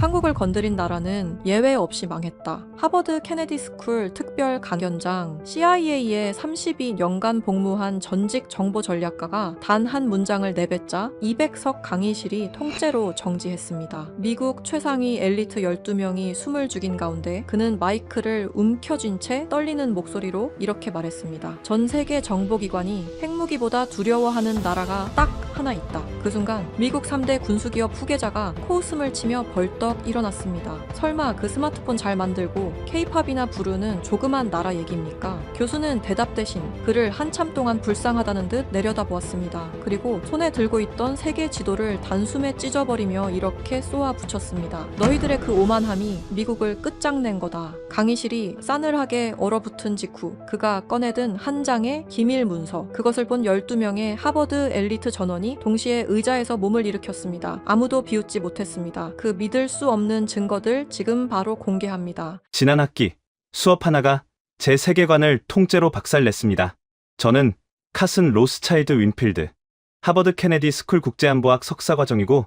한국을 건드린 나라는 예외 없이 망했다. 하버드 케네디 스쿨 특별 강연장 CIA에 32년간 복무한 전직 정보 전략가가 단 한 문장을 내뱉자 200석 강의실이 통째로 정지했습니다. 미국 최상위 엘리트 12명이 숨을 죽인 가운데 그는 마이크를 움켜쥔 채 떨리는 목소리로 이렇게 말했습니다. 전 세계 정보기관이 핵무기보다 두려워하는 나라가 딱 하나 있다. 그 순간 미국 3대 군수기업 후계자가 코웃음을 치며 벌떡 일어났습니다. 설마 그 스마트폰 잘 만들고 K-팝이나 부르는 조그만 나라 얘기입니까? 교수는 대답 대신 그를 한참 동안 불쌍하다는 듯 내려다보았습니다. 그리고 손에 들고 있던 세계 지도를 단숨에 찢어버리며 이렇게 쏘아 붙였습니다. 너희들의 그 오만함이 미국을 끝장낸 거다. 강의실이 싸늘하게 얼어붙은 직후 그가 꺼내든 한 장의 기밀 문서, 그것을 본 12명의 하버드 엘리트 전원이 동시에 의자에서 몸을 일으켰습니다. 아무도 비웃지 못했습니다. 그 믿을 수 없는 증거들 지금 바로 공개합니다. 지난 학기 수업 하나가 제 세계관을 통째로 박살냈습니다. 저는 카슨 로스차일드 윈필드, 하버드 케네디 스쿨 국제안보학 석사과정이고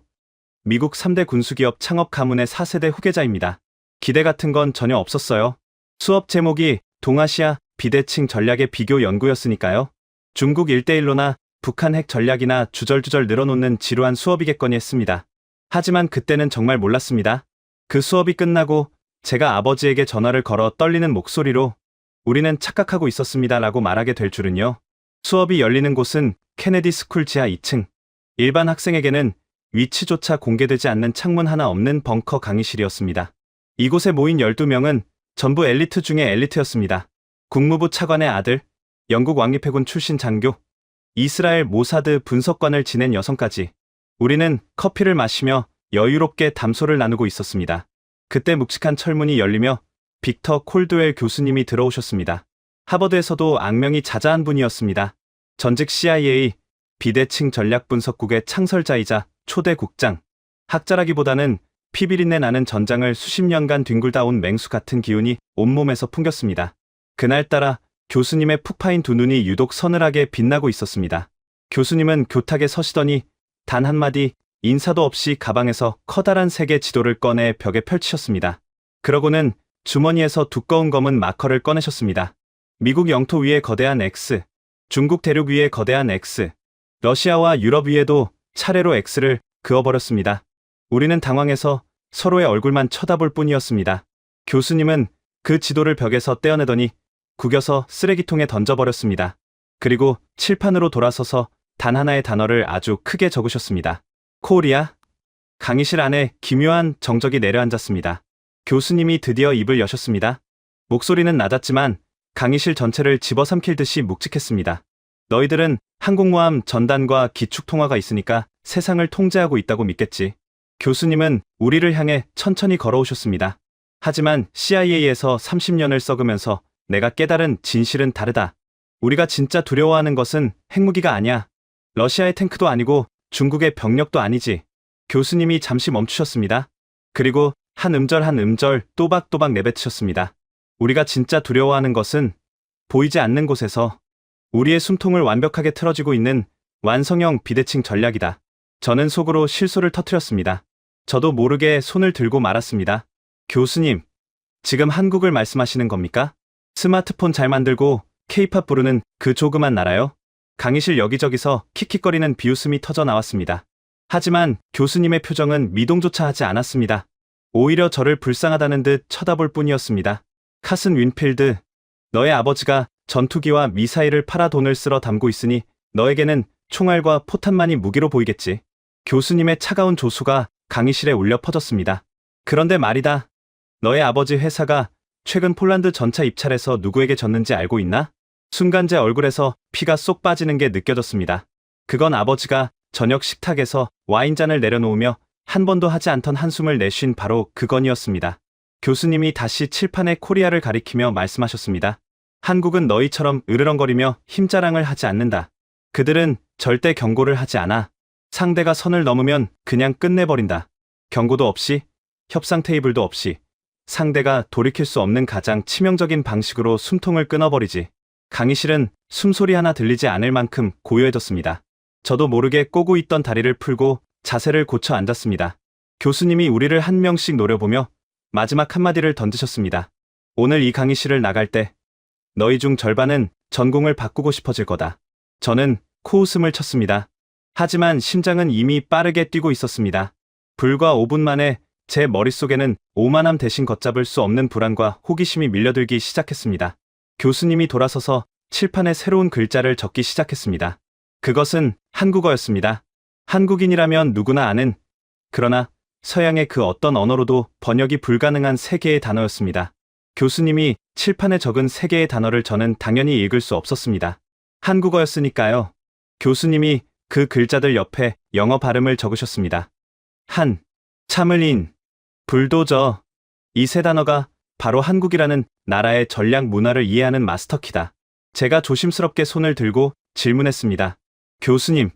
미국 3대 군수기업 창업 가문의 4세대 후계자입니다. 기대 같은 건 전혀 없었어요. 수업 제목이 동아시아 비대칭 전략의 비교 연구였으니까요. 중국 1대1로나 북한 핵 전략이나 주절주절 늘어놓는 지루한 수업이겠거니 했습니다. 하지만 그때는 정말 몰랐습니다. 그 수업이 끝나고 제가 아버지에게 전화를 걸어 떨리는 목소리로 우리는 착각하고 있었습니다 라고 말하게 될 줄은요. 수업이 열리는 곳은 케네디 스쿨 지하 2층. 일반 학생에게는 위치조차 공개되지 않는 창문 하나 없는 벙커 강의실이었습니다. 이곳에 모인 12명은 전부 엘리트 중에 엘리트였습니다. 국무부 차관의 아들, 영국 왕립해군 출신 장교, 이스라엘 모사드 분석관을 지낸 여성까지 우리는 커피를 마시며 여유롭게 담소를 나누고 있었습니다. 그때 묵직한 철문이 열리며 빅터 콜드웰 교수님이 들어오셨습니다. 하버드에서도 악명이 자자한 분이었습니다. 전직 CIA 비대칭 전략분석국의 창설자이자 초대 국장, 학자라기보다는 피비린내 나는 전장을 수십 년간 뒹굴다 온 맹수 같은 기운이 온몸에서 풍겼습니다. 그날따라 교수님의 푹 파인 두 눈이 유독 서늘하게 빛나고 있었습니다. 교수님은 교탁에 서시더니 단 한마디 인사도 없이 가방에서 커다란 세계 지도를 꺼내 벽에 펼치셨습니다. 그러고는 주머니에서 두꺼운 검은 마커를 꺼내셨습니다. 미국 영토 위에 거대한 X, 중국 대륙 위에 거대한 X, 러시아와 유럽 위에도 차례로 X를 그어버렸습니다. 우리는 당황해서 서로의 얼굴만 쳐다볼 뿐이었습니다. 교수님은 그 지도를 벽에서 떼어내더니 구겨서 쓰레기통에 던져버렸습니다. 그리고 칠판으로 돌아서서 단 하나의 단어를 아주 크게 적으셨습니다. 코리아. 강의실 안에 기묘한 정적이 내려앉았습니다. 교수님이 드디어 입을 여셨습니다. 목소리는 낮았지만 강의실 전체를 집어삼킬 듯이 묵직했습니다. 너희들은 항공모함 전단과 기축통화가 있으니까 세상을 통제하고 있다고 믿겠지. 교수님은 우리를 향해 천천히 걸어오셨습니다. 하지만 CIA에서 30년을 썩으면서 내가 깨달은 진실은 다르다. 우리가 진짜 두려워하는 것은 핵무기가 아니야. 러시아의 탱크도 아니고 중국의 병력도 아니지. 교수님이 잠시 멈추셨습니다. 그리고 한 음절 또박또박 내뱉으셨습니다. 우리가 진짜 두려워하는 것은 보이지 않는 곳에서 우리의 숨통을 완벽하게 틀어지고 있는 완성형 비대칭 전략이다. 저는 속으로 실소를 터뜨렸습니다. 저도 모르게 손을 들고 말았습니다. 교수님, 지금 한국을 말씀하시는 겁니까? 스마트폰 잘 만들고 K-팝 부르는 그 조그만 나라요? 강의실 여기저기서 킥킥거리는 비웃음이 터져 나왔습니다. 하지만 교수님의 표정은 미동조차 하지 않았습니다. 오히려 저를 불쌍하다는 듯 쳐다볼 뿐이었습니다. 카슨 윈필드, 너의 아버지가 전투기와 미사일을 팔아 돈을 쓸어 담고 있으니 너에게는 총알과 포탄만이 무기로 보이겠지. 교수님의 차가운 조수가 강의실에 울려 퍼졌습니다. 그런데 말이다. 너의 아버지 회사가 최근 폴란드 전차 입찰에서 누구에게 졌는지 알고 있나? 순간 제 얼굴에서 피가 쏙 빠지는 게 느껴졌습니다. 그건 아버지가 저녁 식탁에서 와인잔을 내려놓으며 한 번도 하지 않던 한숨을 내쉰 바로 그건이었습니다. 교수님이 다시 칠판에 코리아를 가리키며 말씀하셨습니다. 한국은 너희처럼 으르렁거리며 힘자랑을 하지 않는다. 그들은 절대 경고를 하지 않아. 상대가 선을 넘으면 그냥 끝내버린다. 경고도 없이, 협상 테이블도 없이. 상대가 돌이킬 수 없는 가장 치명적인 방식으로 숨통을 끊어버리지. 강의실은 숨소리 하나 들리지 않을 만큼 고요해졌습니다. 저도 모르게 꼬고 있던 다리를 풀고 자세를 고쳐 앉았습니다. 교수님이 우리를 한 명씩 노려보며 마지막 한마디를 던지셨습니다. 오늘 이 강의실을 나갈 때 너희 중 절반은 전공을 바꾸고 싶어질 거다. 저는 코웃음을 쳤습니다. 하지만 심장은 이미 빠르게 뛰고 있었습니다. 불과 5분 만에 제 머릿속에는 오만함 대신 걷잡을 수 없는 불안과 호기심이 밀려들기 시작했습니다. 교수님이 돌아서서 칠판에 새로운 글자를 적기 시작했습니다. 그것은 한국어였습니다. 한국인이라면 누구나 아는, 그러나 서양의 그 어떤 언어로도 번역이 불가능한 세 개의 단어였습니다. 교수님이 칠판에 적은 세 개의 단어를 저는 당연히 읽을 수 없었습니다. 한국어였으니까요. 교수님이 그 글자들 옆에 영어 발음을 적으셨습니다. 한, 참을 인, 불도저. 이 세 단어가 바로 한국이라는 나라의 전략 문화를 이해하는 마스터키다. 제가 조심스럽게 손을 들고 질문했습니다. 교수님,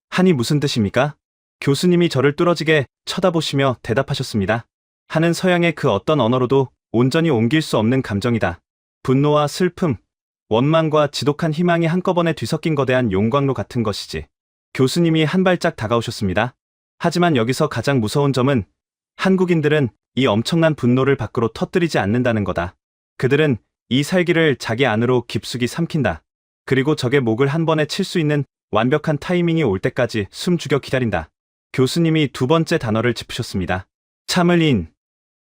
한이 무슨 뜻입니까? 교수님이 저를 뚫어지게 쳐다보시며 대답하셨습니다. 한은 서양의 그 어떤 언어로도 온전히 옮길 수 없는 감정이다. 분노와 슬픔, 원망과 지독한 희망이 한꺼번에 뒤섞인 거대한 용광로 같은 것이지. 교수님이 한 발짝 다가오셨습니다. 하지만 여기서 가장 무서운 점은 한국인들은 이 엄청난 분노를 밖으로 터뜨리지 않는다는 거다. 그들은 이 살기를 자기 안으로 깊숙이 삼킨다. 그리고 적의 목을 한 번에 칠 수 있는 완벽한 타이밍이 올 때까지 숨 죽여 기다린다. 교수님이 두 번째 단어를 짚으셨습니다. 참을 인.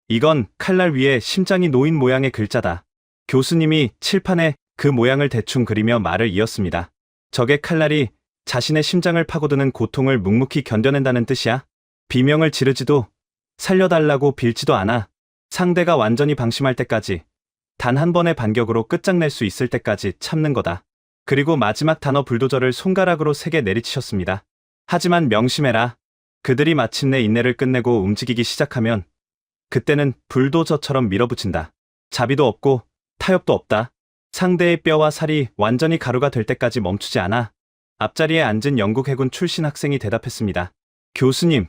이건 칼날 위에 심장이 놓인 모양의 글자다. 교수님이 칠판에 그 모양을 대충 그리며 말을 이었습니다. 적의 칼날이 자신의 심장을 파고드는 고통을 묵묵히 견뎌낸다는 뜻이야. 비명을 지르지도 살려달라고 빌지도 않아. 상대가 완전히 방심할 때까지, 단 한 번의 반격으로 끝장낼 수 있을 때까지 참는 거다. 그리고 마지막 단어 불도저를 손가락으로 세게 내리치셨습니다. 하지만 명심해라. 그들이 마침내 인내를 끝내고 움직이기 시작하면 그때는 불도저처럼 밀어붙인다. 자비도 없고 타협도 없다. 상대의 뼈와 살이 완전히 가루가 될 때까지 멈추지 않아. 앞자리에 앉은 영국 해군 출신 학생이 대답했습니다. 교수님,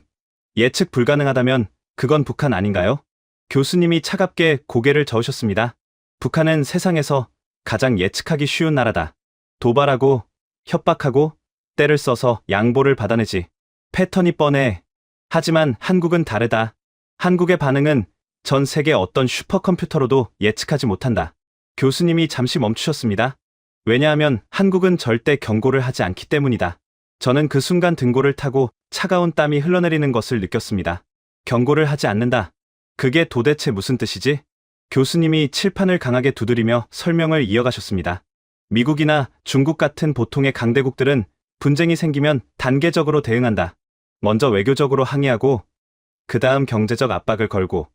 예측 불가능하다면 그건 북한 아닌가요? 교수님이 차갑게 고개를 저으셨습니다. 북한은 세상에서 가장 예측하기 쉬운 나라다. 도발하고 협박하고 때를 써서 양보를 받아내지. 패턴이 뻔해. 하지만 한국은 다르다. 한국의 반응은 전 세계 어떤 슈퍼컴퓨터로도 예측하지 못한다. 교수님이 잠시 멈추셨습니다. 왜냐하면 한국은 절대 경고를 하지 않기 때문이다. 저는 그 순간 등골을 타고 차가운 땀이 흘러내리는 것을 느꼈습니다. 경고를 하지 않는다. 그게 도대체 무슨 뜻이지? 교수님이 칠판을 강하게 두드리며 설명을 이어가셨습니다. 미국이나 중국 같은 보통의 강대국들은 분쟁이 생기면 단계적으로 대응한다. 먼저 외교적으로 항의하고, 그 다음 경제적 압박을 걸고,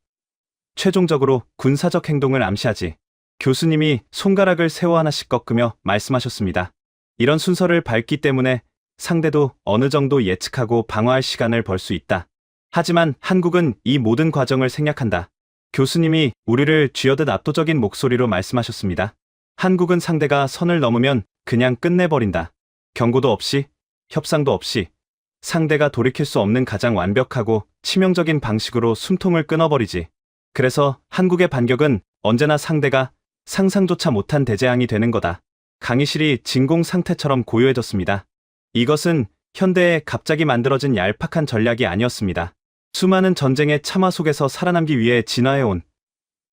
최종적으로 군사적 행동을 암시하지. 교수님이 손가락을 세워 하나씩 꺾으며 말씀하셨습니다. 이런 순서를 밟기 때문에 상대도 어느 정도 예측하고 방어할 시간을 벌 수 있다. 하지만 한국은 이 모든 과정을 생략한다. 교수님이 우리를 쥐어듯 압도적인 목소리로 말씀하셨습니다. 한국은 상대가 선을 넘으면 그냥 끝내버린다. 경고도 없이, 협상도 없이, 상대가 돌이킬 수 없는 가장 완벽하고 치명적인 방식으로 숨통을 끊어버리지. 그래서 한국의 반격은 언제나 상대가 상상조차 못한 대재앙이 되는 거다. 강의실이 진공 상태처럼 고요해졌습니다. 이것은 현대에 갑자기 만들어진 얄팍한 전략이 아니었습니다. 수많은 전쟁의 참화 속에서 살아남기 위해 진화해온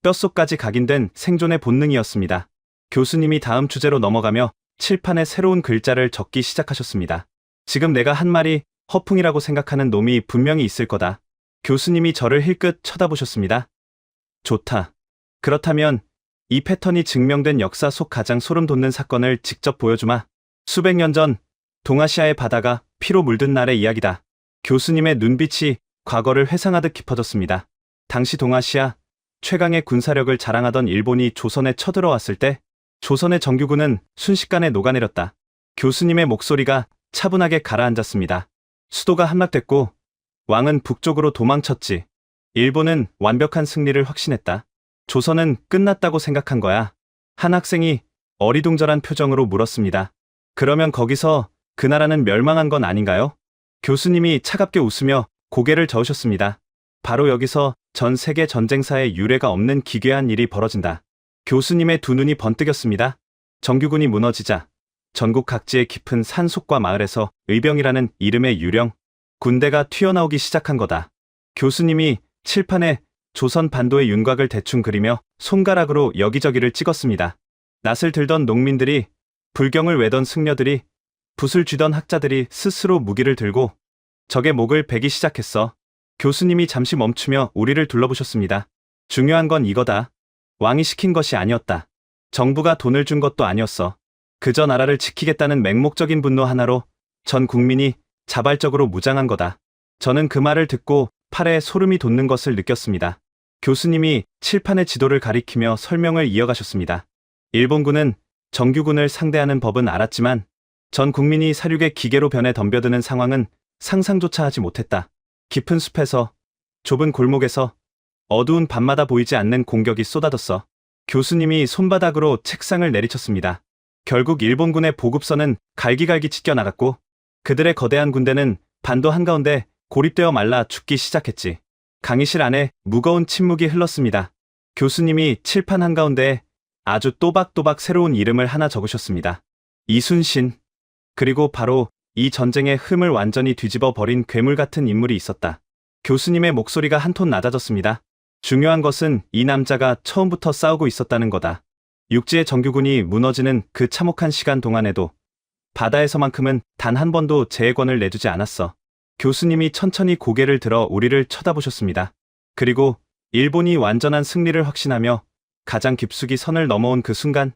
뼛속까지 각인된 생존의 본능이었습니다. 교수님이 다음 주제로 넘어가며 칠판에 새로운 글자를 적기 시작하셨습니다. 지금 내가 한 말이 허풍이라고 생각하는 놈이 분명히 있을 거다. 교수님이 저를 힐끗 쳐다보셨습니다. 좋다. 그렇다면 이 패턴이 증명된 역사 속 가장 소름 돋는 사건을 직접 보여주마. 수백 년 전 동아시아의 바다가 피로 물든 날의 이야기다. 교수님의 눈빛이 과거를 회상하듯 깊어졌습니다. 당시 동아시아 최강의 군사력을 자랑하던 일본이 조선에 쳐들어왔을 때 조선의 정규군은 순식간에 녹아내렸다. 교수님의 목소리가 차분하게 가라앉았습니다. 수도가 함락됐고 왕은 북쪽으로 도망쳤지. 일본은 완벽한 승리를 확신했다. 조선은 끝났다고 생각한 거야. 한 학생이 어리둥절한 표정으로 물었습니다. 그러면 거기서 그 나라는 멸망한 건 아닌가요? 교수님이 차갑게 웃으며 고개를 저으셨습니다. 바로 여기서 전 세계 전쟁사에 유례가 없는 기괴한 일이 벌어진다. 교수님의 두 눈이 번뜩였습니다. 정규군이 무너지자 전국 각지의 깊은 산속과 마을에서 의병이라는 이름의 유령, 군대가 튀어나오기 시작한 거다. 교수님이 칠판에 조선 반도의 윤곽을 대충 그리며 손가락으로 여기저기를 찍었습니다. 낫을 들던 농민들이, 불경을 외던 승려들이, 붓을 쥐던 학자들이 스스로 무기를 들고 적의 목을 베기 시작했어. 교수님이 잠시 멈추며 우리를 둘러보셨습니다. 중요한 건 이거다. 왕이 시킨 것이 아니었다. 정부가 돈을 준 것도 아니었어. 그저 나라를 지키겠다는 맹목적인 분노 하나로 전 국민이 자발적으로 무장한 거다. 저는 그 말을 듣고 팔에 소름이 돋는 것을 느꼈습니다. 교수님이 칠판의 지도를 가리키며 설명을 이어가셨습니다. 일본군은 정규군을 상대하는 법은 알았지만 전 국민이 사륙의 기계로 변해 덤벼드는 상황은 상상조차 하지 못했다. 깊은 숲에서, 좁은 골목에서, 어두운 밤마다 보이지 않는 공격이 쏟아졌어. 교수님이 손바닥으로 책상을 내리쳤습니다. 결국 일본군의 보급선은 갈기갈기 찢겨나갔고 그들의 거대한 군대는 반도 한가운데 고립되어 말라 죽기 시작했지. 강의실 안에 무거운 침묵이 흘렀습니다. 교수님이 칠판 한가운데에 아주 또박또박 새로운 이름을 하나 적으셨습니다. 이순신. 그리고 바로 이 전쟁의 흠을 완전히 뒤집어 버린 괴물 같은 인물이 있었다. 교수님의 목소리가 한 톤 낮아졌습니다. 중요한 것은 이 남자가 처음부터 싸우고 있었다는 거다. 육지의 정규군이 무너지는 그 참혹한 시간 동안에도 바다에서만큼은 단 한 번도 재해권을 내주지 않았어. 교수님이 천천히 고개를 들어 우리를 쳐다보셨습니다. 그리고 일본이 완전한 승리를 확신하며 가장 깊숙이 선을 넘어온 그 순간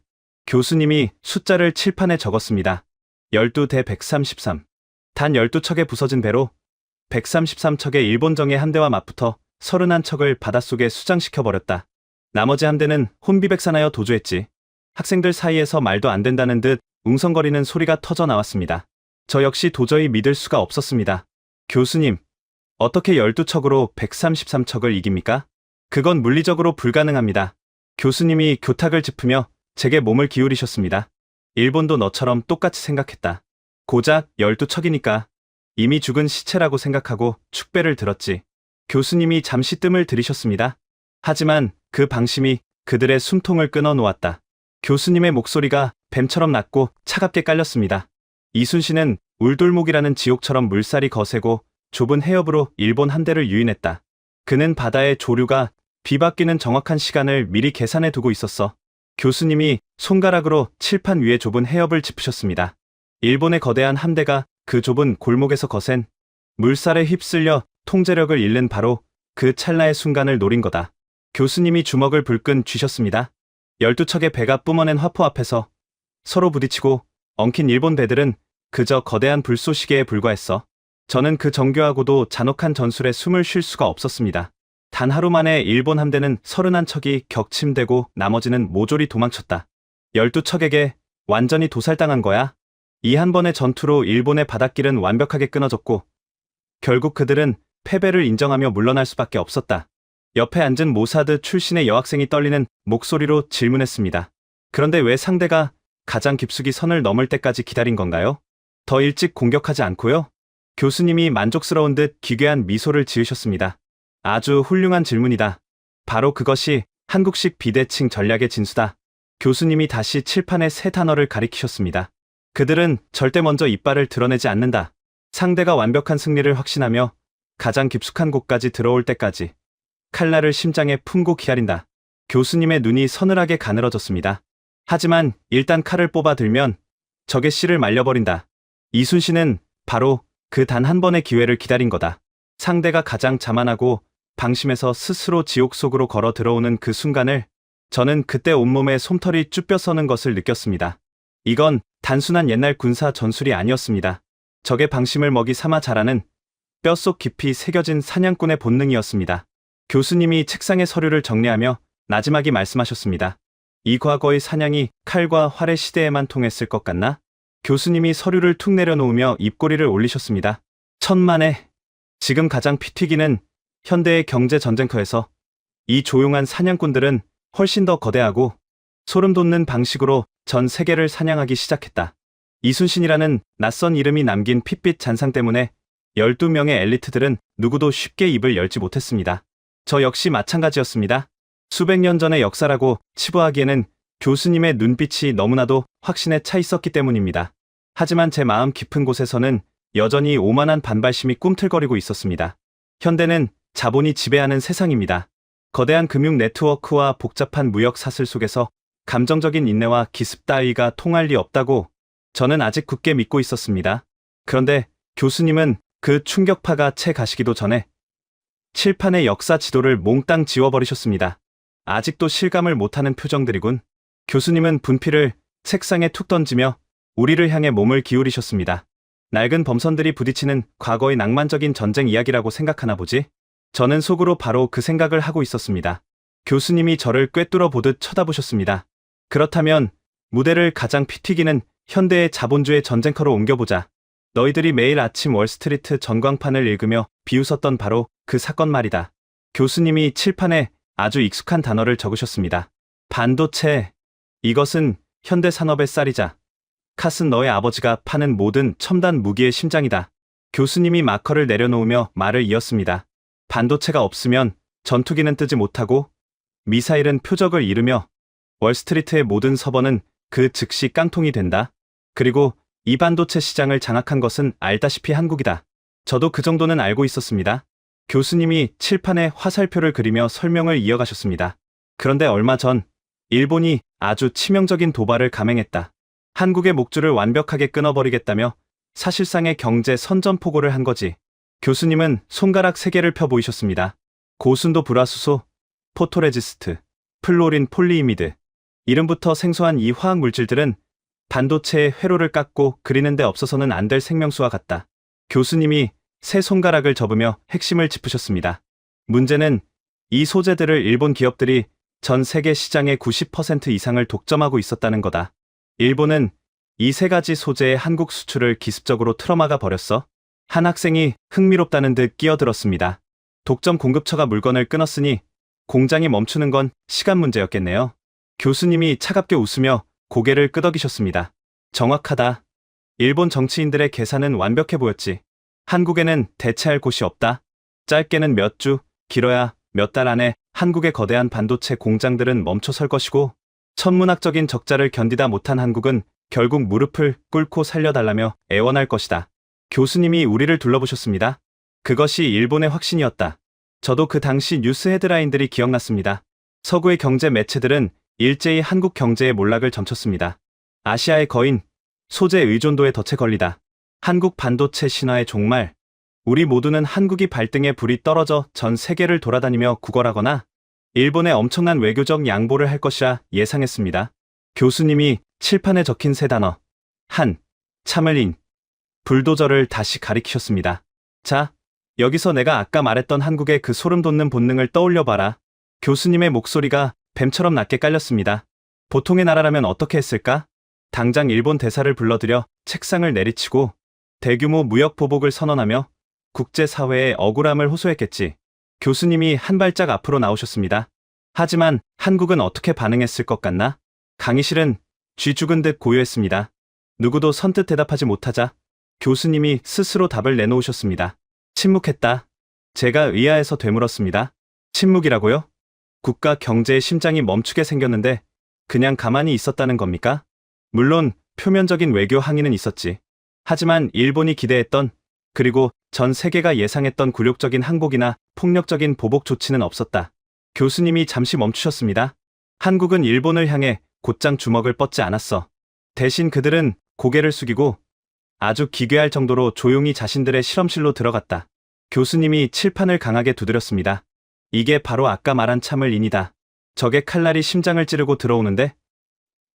교수님이 숫자를 칠판에 적었습니다. 12대 133. 단 12척의 부서진 배로 133척의 일본정예 함대와 맞붙어 31척을 바닷속에 수장시켜버렸다. 나머지 함대는 혼비백산하여 도주했지. 학생들 사이에서 말도 안 된다는 듯 웅성거리는 소리가 터져 나왔습니다. 저 역시 도저히 믿을 수가 없었습니다. 교수님, 어떻게 12척으로 133척을 이깁니까? 그건 물리적으로 불가능합니다. 교수님이 교탁을 짚으며 제게 몸을 기울이셨습니다. 일본도 너처럼 똑같이 생각했다. 고작 12척이니까 이미 죽은 시체라고 생각하고 축배를 들었지. 교수님이 잠시 뜸을 들이셨습니다. 하지만 그 방심이 그들의 숨통을 끊어 놓았다. 교수님의 목소리가 뱀처럼 낮고 차갑게 깔렸습니다. 이순신은 울돌목이라는 지옥처럼 물살이 거세고 좁은 해협으로 일본 함대를 유인했다. 그는 바다의 조류가 비바뀌는 정확한 시간을 미리 계산해 두고 있었어. 교수님이 손가락으로 칠판 위에 좁은 해협을 짚으셨습니다. 일본의 거대한 함대가 그 좁은 골목에서 거센 물살에 휩쓸려 통제력을 잃는 바로 그 찰나의 순간을 노린 거다. 교수님이 주먹을 불끈 쥐셨습니다. 12척의 배가 뿜어낸 화포 앞에서 서로 부딪히고 엉킨 일본 배들은 그저 거대한 불쏘시개에 불과했어. 저는 그 정교하고도 잔혹한 전술에 숨을 쉴 수가 없었습니다. 단 하루 만에 일본 함대는 31척이 격침되고 나머지는 모조리 도망쳤다. 12척에게 완전히 도살당한 거야. 이 한 번의 전투로 일본의 바닷길은 완벽하게 끊어졌고 결국 그들은 패배를 인정하며 물러날 수밖에 없었다. 옆에 앉은 모사드 출신의 여학생이 떨리는 목소리로 질문했습니다. 그런데 왜 상대가 가장 깊숙이 선을 넘을 때까지 기다린 건가요? 더 일찍 공격하지 않고요? 교수님이 만족스러운 듯 기괴한 미소를 지으셨습니다. 아주 훌륭한 질문이다. 바로 그것이 한국식 비대칭 전략의 진수다. 교수님이 다시 칠판에 세 단어를 가리키셨습니다. 그들은 절대 먼저 이빨을 드러내지 않는다. 상대가 완벽한 승리를 확신하며 가장 깊숙한 곳까지 들어올 때까지 칼날을 심장에 품고 기다린다. 교수님의 눈이 서늘하게 가늘어졌습니다. 하지만 일단 칼을 뽑아 들면 적의 씨를 말려버린다. 이순신은 바로 그 단 한 번의 기회를 기다린 거다. 상대가 가장 자만하고 방심해서 스스로 지옥 속으로 걸어 들어오는 그 순간을 저는 그때 온몸에 솜털이 쭈뼛서는 것을 느꼈습니다. 이건 단순한 옛날 군사 전술이 아니었습니다. 적의 방심을 먹이 삼아 자라는 뼛속 깊이 새겨진 사냥꾼의 본능이었습니다. 교수님이 책상에 서류를 정리하며 나지막이 말씀하셨습니다. 이 과거의 사냥이 칼과 활의 시대에만 통했을 것 같나? 교수님이 서류를 툭 내려놓으며 입꼬리를 올리셨습니다. 천만에 지금 가장 피 튀기는 현대의 경제 전쟁터에서 이 조용한 사냥꾼들은 훨씬 더 거대하고 소름 돋는 방식으로 전 세계를 사냥하기 시작했다. 이순신이라는 낯선 이름이 남긴 핏빛 잔상 때문에 12명의 엘리트들은 누구도 쉽게 입을 열지 못했습니다. 저 역시 마찬가지였습니다. 수백 년 전의 역사라고 치부하기에는 교수님의 눈빛이 너무나도 확신에 차 있었기 때문입니다. 하지만 제 마음 깊은 곳에서는 여전히 오만한 반발심이 꿈틀거리고 있었습니다. 현대는 자본이 지배하는 세상입니다. 거대한 금융 네트워크와 복잡한 무역 사슬 속에서 감정적인 인내와 기습 따위가 통할 리 없다고 저는 아직 굳게 믿고 있었습니다. 그런데 교수님은 그 충격파가 채 가시기도 전에 칠판의 역사 지도를 몽땅 지워버리셨습니다. 아직도 실감을 못하는 표정들이군. 교수님은 분필을 책상에 툭 던지며 우리를 향해 몸을 기울이셨습니다. 낡은 범선들이 부딪히는 과거의 낭만적인 전쟁 이야기라고 생각하나 보지? 저는 속으로 바로 그 생각을 하고 있었습니다. 교수님이 저를 꿰뚫어 보듯 쳐다보셨습니다. 그렇다면 무대를 가장 피 튀기는 현대의 자본주의 전쟁터로 옮겨보자. 너희들이 매일 아침 월스트리트 전광판을 읽으며 비웃었던 바로 그 사건 말이다. 교수님이 칠판에 아주 익숙한 단어를 적으셨습니다. 반도체. 이것은 현대 산업의 쌀이자. 카슨 너의 아버지가 파는 모든 첨단 무기의 심장이다. 교수님이 마커를 내려놓으며 말을 이었습니다. 반도체가 없으면 전투기는 뜨지 못하고 미사일은 표적을 잃으며 월스트리트의 모든 서버는 그 즉시 깡통이 된다. 그리고 이 반도체 시장을 장악한 것은 알다시피 한국이다. 저도 그 정도는 알고 있었습니다. 교수님이 칠판에 화살표를 그리며 설명을 이어가셨습니다. 그런데 얼마 전 일본이 아주 치명적인 도발을 감행했다. 한국의 목줄을 완벽하게 끊어버리겠다며 사실상의 경제 선전포고를 한 거지. 교수님은 손가락 3개를 펴 보이셨습니다. 고순도 불화수소, 포토레지스트, 플로린 폴리이미드. 이름부터 생소한 이 화학 물질들은 반도체의 회로를 깎고 그리는 데 없어서는 안 될 생명수와 같다. 교수님이 세 손가락을 접으며 핵심을 짚으셨습니다. 문제는 이 소재들을 일본 기업들이 전 세계 시장의 90% 이상을 독점하고 있었다는 거다. 일본은 이 3가지 소재의 한국 수출을 기습적으로 틀어막아 버렸어. 한 학생이 흥미롭다는 듯 끼어들었습니다. 독점 공급처가 물건을 끊었으니 공장이 멈추는 건 시간 문제였겠네요. 교수님이 차갑게 웃으며 고개를 끄덕이셨습니다. 정확하다. 일본 정치인들의 계산은 완벽해 보였지. 한국에는 대체할 곳이 없다. 짧게는 몇 주, 길어야 몇 달 안에 한국의 거대한 반도체 공장들은 멈춰설 것이고 천문학적인 적자를 견디다 못한 한국은 결국 무릎을 꿇고 살려달라며 애원할 것이다. 교수님이 우리를 둘러보셨습니다. 그것이 일본의 확신이었다. 저도 그 당시 뉴스 헤드라인들이 기억났습니다. 서구의 경제 매체들은 일제히 한국 경제의 몰락을 점쳤습니다. 아시아의 거인, 소재 의존도에 덫에 걸리다. 한국 반도체 신화의 종말. 우리 모두는 한국이 발등에 불이 떨어져 전 세계를 돌아다니며 구걸하거나 일본의 엄청난 외교적 양보를 할 것이라 예상했습니다. 교수님이 칠판에 적힌 3단어. 한, 참을인, 불도저를 다시 가리키셨습니다. 자, 여기서 내가 아까 말했던 한국의 그 소름 돋는 본능을 떠올려봐라. 교수님의 목소리가 뱀처럼 낮게 깔렸습니다. 보통의 나라라면 어떻게 했을까? 당장 일본 대사를 불러들여 책상을 내리치고 대규모 무역 보복을 선언하며 국제사회의 억울함을 호소했겠지. 교수님이 한 발짝 앞으로 나오셨습니다. 하지만 한국은 어떻게 반응했을 것 같나? 강의실은 쥐 죽은 듯 고요했습니다. 누구도 선뜻 대답하지 못하자 교수님이 스스로 답을 내놓으셨습니다. 침묵했다. 제가 의아해서 되물었습니다. 침묵이라고요? 국가 경제의 심장이 멈추게 생겼는데 그냥 가만히 있었다는 겁니까? 물론 표면적인 외교 항의는 있었지. 하지만 일본이 기대했던, 그리고 전 세계가 예상했던 굴욕적인 항복이나 폭력적인 보복 조치는 없었다. 교수님이 잠시 멈추셨습니다. 한국은 일본을 향해 곧장 주먹을 뻗지 않았어. 대신 그들은 고개를 숙이고 아주 기괴할 정도로 조용히 자신들의 실험실로 들어갔다. 교수님이 칠판을 강하게 두드렸습니다. 이게 바로 아까 말한 참을인이다. 적의 칼날이 심장을 찌르고 들어오는데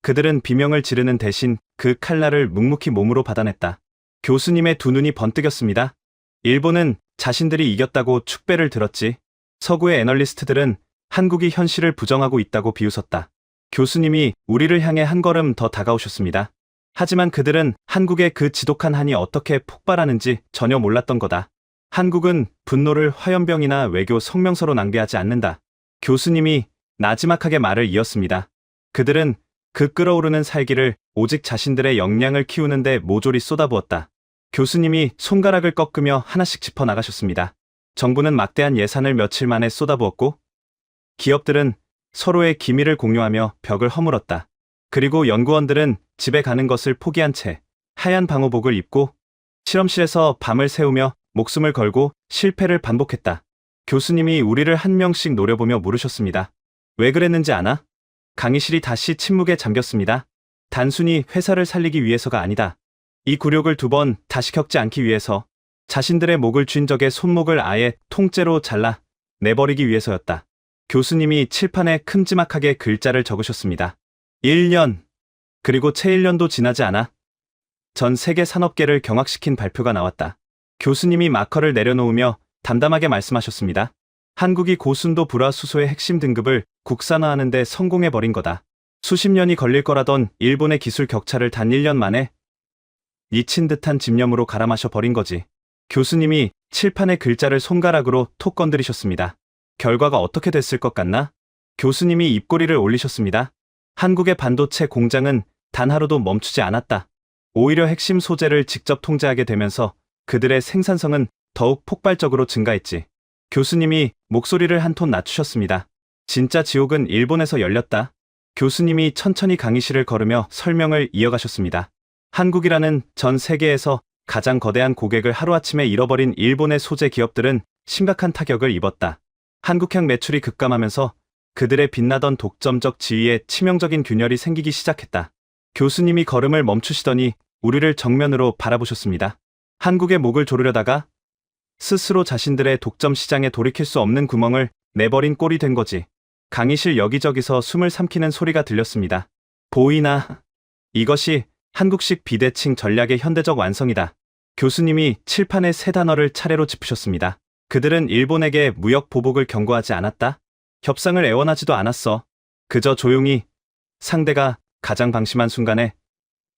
그들은 비명을 지르는 대신 그 칼날을 묵묵히 몸으로 받아냈다. 교수님의 두 눈이 번뜩였습니다. 일본은 자신들이 이겼다고 축배를 들었지. 서구의 애널리스트들은 한국이 현실을 부정하고 있다고 비웃었다. 교수님이 우리를 향해 한 걸음 더 다가오셨습니다. 하지만 그들은 한국의 그 지독한 한이 어떻게 폭발하는지 전혀 몰랐던 거다. 한국은 분노를 화염병이나 외교 성명서로 낭비하지 않는다. 교수님이 나지막하게 말을 이었습니다. 그들은 그 끓어오르는 살기를 오직 자신들의 역량을 키우는데 모조리 쏟아부었다. 교수님이 손가락을 꺾으며 하나씩 짚어 나가셨습니다. 정부는 막대한 예산을 며칠 만에 쏟아부었고 기업들은 서로의 기밀을 공유하며 벽을 허물었다. 그리고 연구원들은 집에 가는 것을 포기한 채 하얀 방호복을 입고 실험실에서 밤을 새우며 목숨을 걸고 실패를 반복했다. 교수님이 우리를 한 명씩 노려보며 물으셨습니다. 왜 그랬는지 아나? 강의실이 다시 침묵에 잠겼습니다. 단순히 회사를 살리기 위해서가 아니다. 이 굴욕을 2번 다시 겪지 않기 위해서 자신들의 목을 쥔 적의 손목을 아예 통째로 잘라 내버리기 위해서였다. 교수님이 칠판에 큼지막하게 글자를 적으셨습니다. 1년. 그리고 채 1년도 지나지 않아 전 세계 산업계를 경악시킨 발표가 나왔다. 교수님이 마커를 내려놓으며 담담하게 말씀하셨습니다. 한국이 고순도 불화수소의 핵심 등급을 국산화하는 데 성공해버린 거다. 수십 년이 걸릴 거라던 일본의 기술 격차를 단 1년 만에 잊힌 듯한 집념으로 갈아마셔 버린 거지. 교수님이 칠판의 글자를 손가락으로 톡 건드리셨습니다. 결과가 어떻게 됐을 것 같나? 교수님이 입꼬리를 올리셨습니다. 한국의 반도체 공장은 단 하루도 멈추지 않았다. 오히려 핵심 소재를 직접 통제하게 되면서 그들의 생산성은 더욱 폭발적으로 증가했지. 교수님이 목소리를 한 톤 낮추셨습니다. 진짜 지옥은 일본에서 열렸다. 교수님이 천천히 강의실을 걸으며 설명을 이어가셨습니다. 한국이라는 전 세계에서 가장 거대한 고객을 하루아침에 잃어버린 일본의 소재 기업들은 심각한 타격을 입었다. 한국향 매출이 급감하면서 그들의 빛나던 독점적 지위에 치명적인 균열이 생기기 시작했다. 교수님이 걸음을 멈추시더니 우리를 정면으로 바라보셨습니다. 한국의 목을 조르려다가 스스로 자신들의 독점 시장에 돌이킬 수 없는 구멍을 내버린 꼴이 된 거지. 강의실 여기저기서 숨을 삼키는 소리가 들렸습니다. 보이나? 이것이 한국식 비대칭 전략의 현대적 완성이다. 교수님이 칠판에 3단어를 차례로 짚으셨습니다. 그들은 일본에게 무역 보복을 경고하지 않았다. 협상을 애원하지도 않았어. 그저 조용히 상대가 가장 방심한 순간에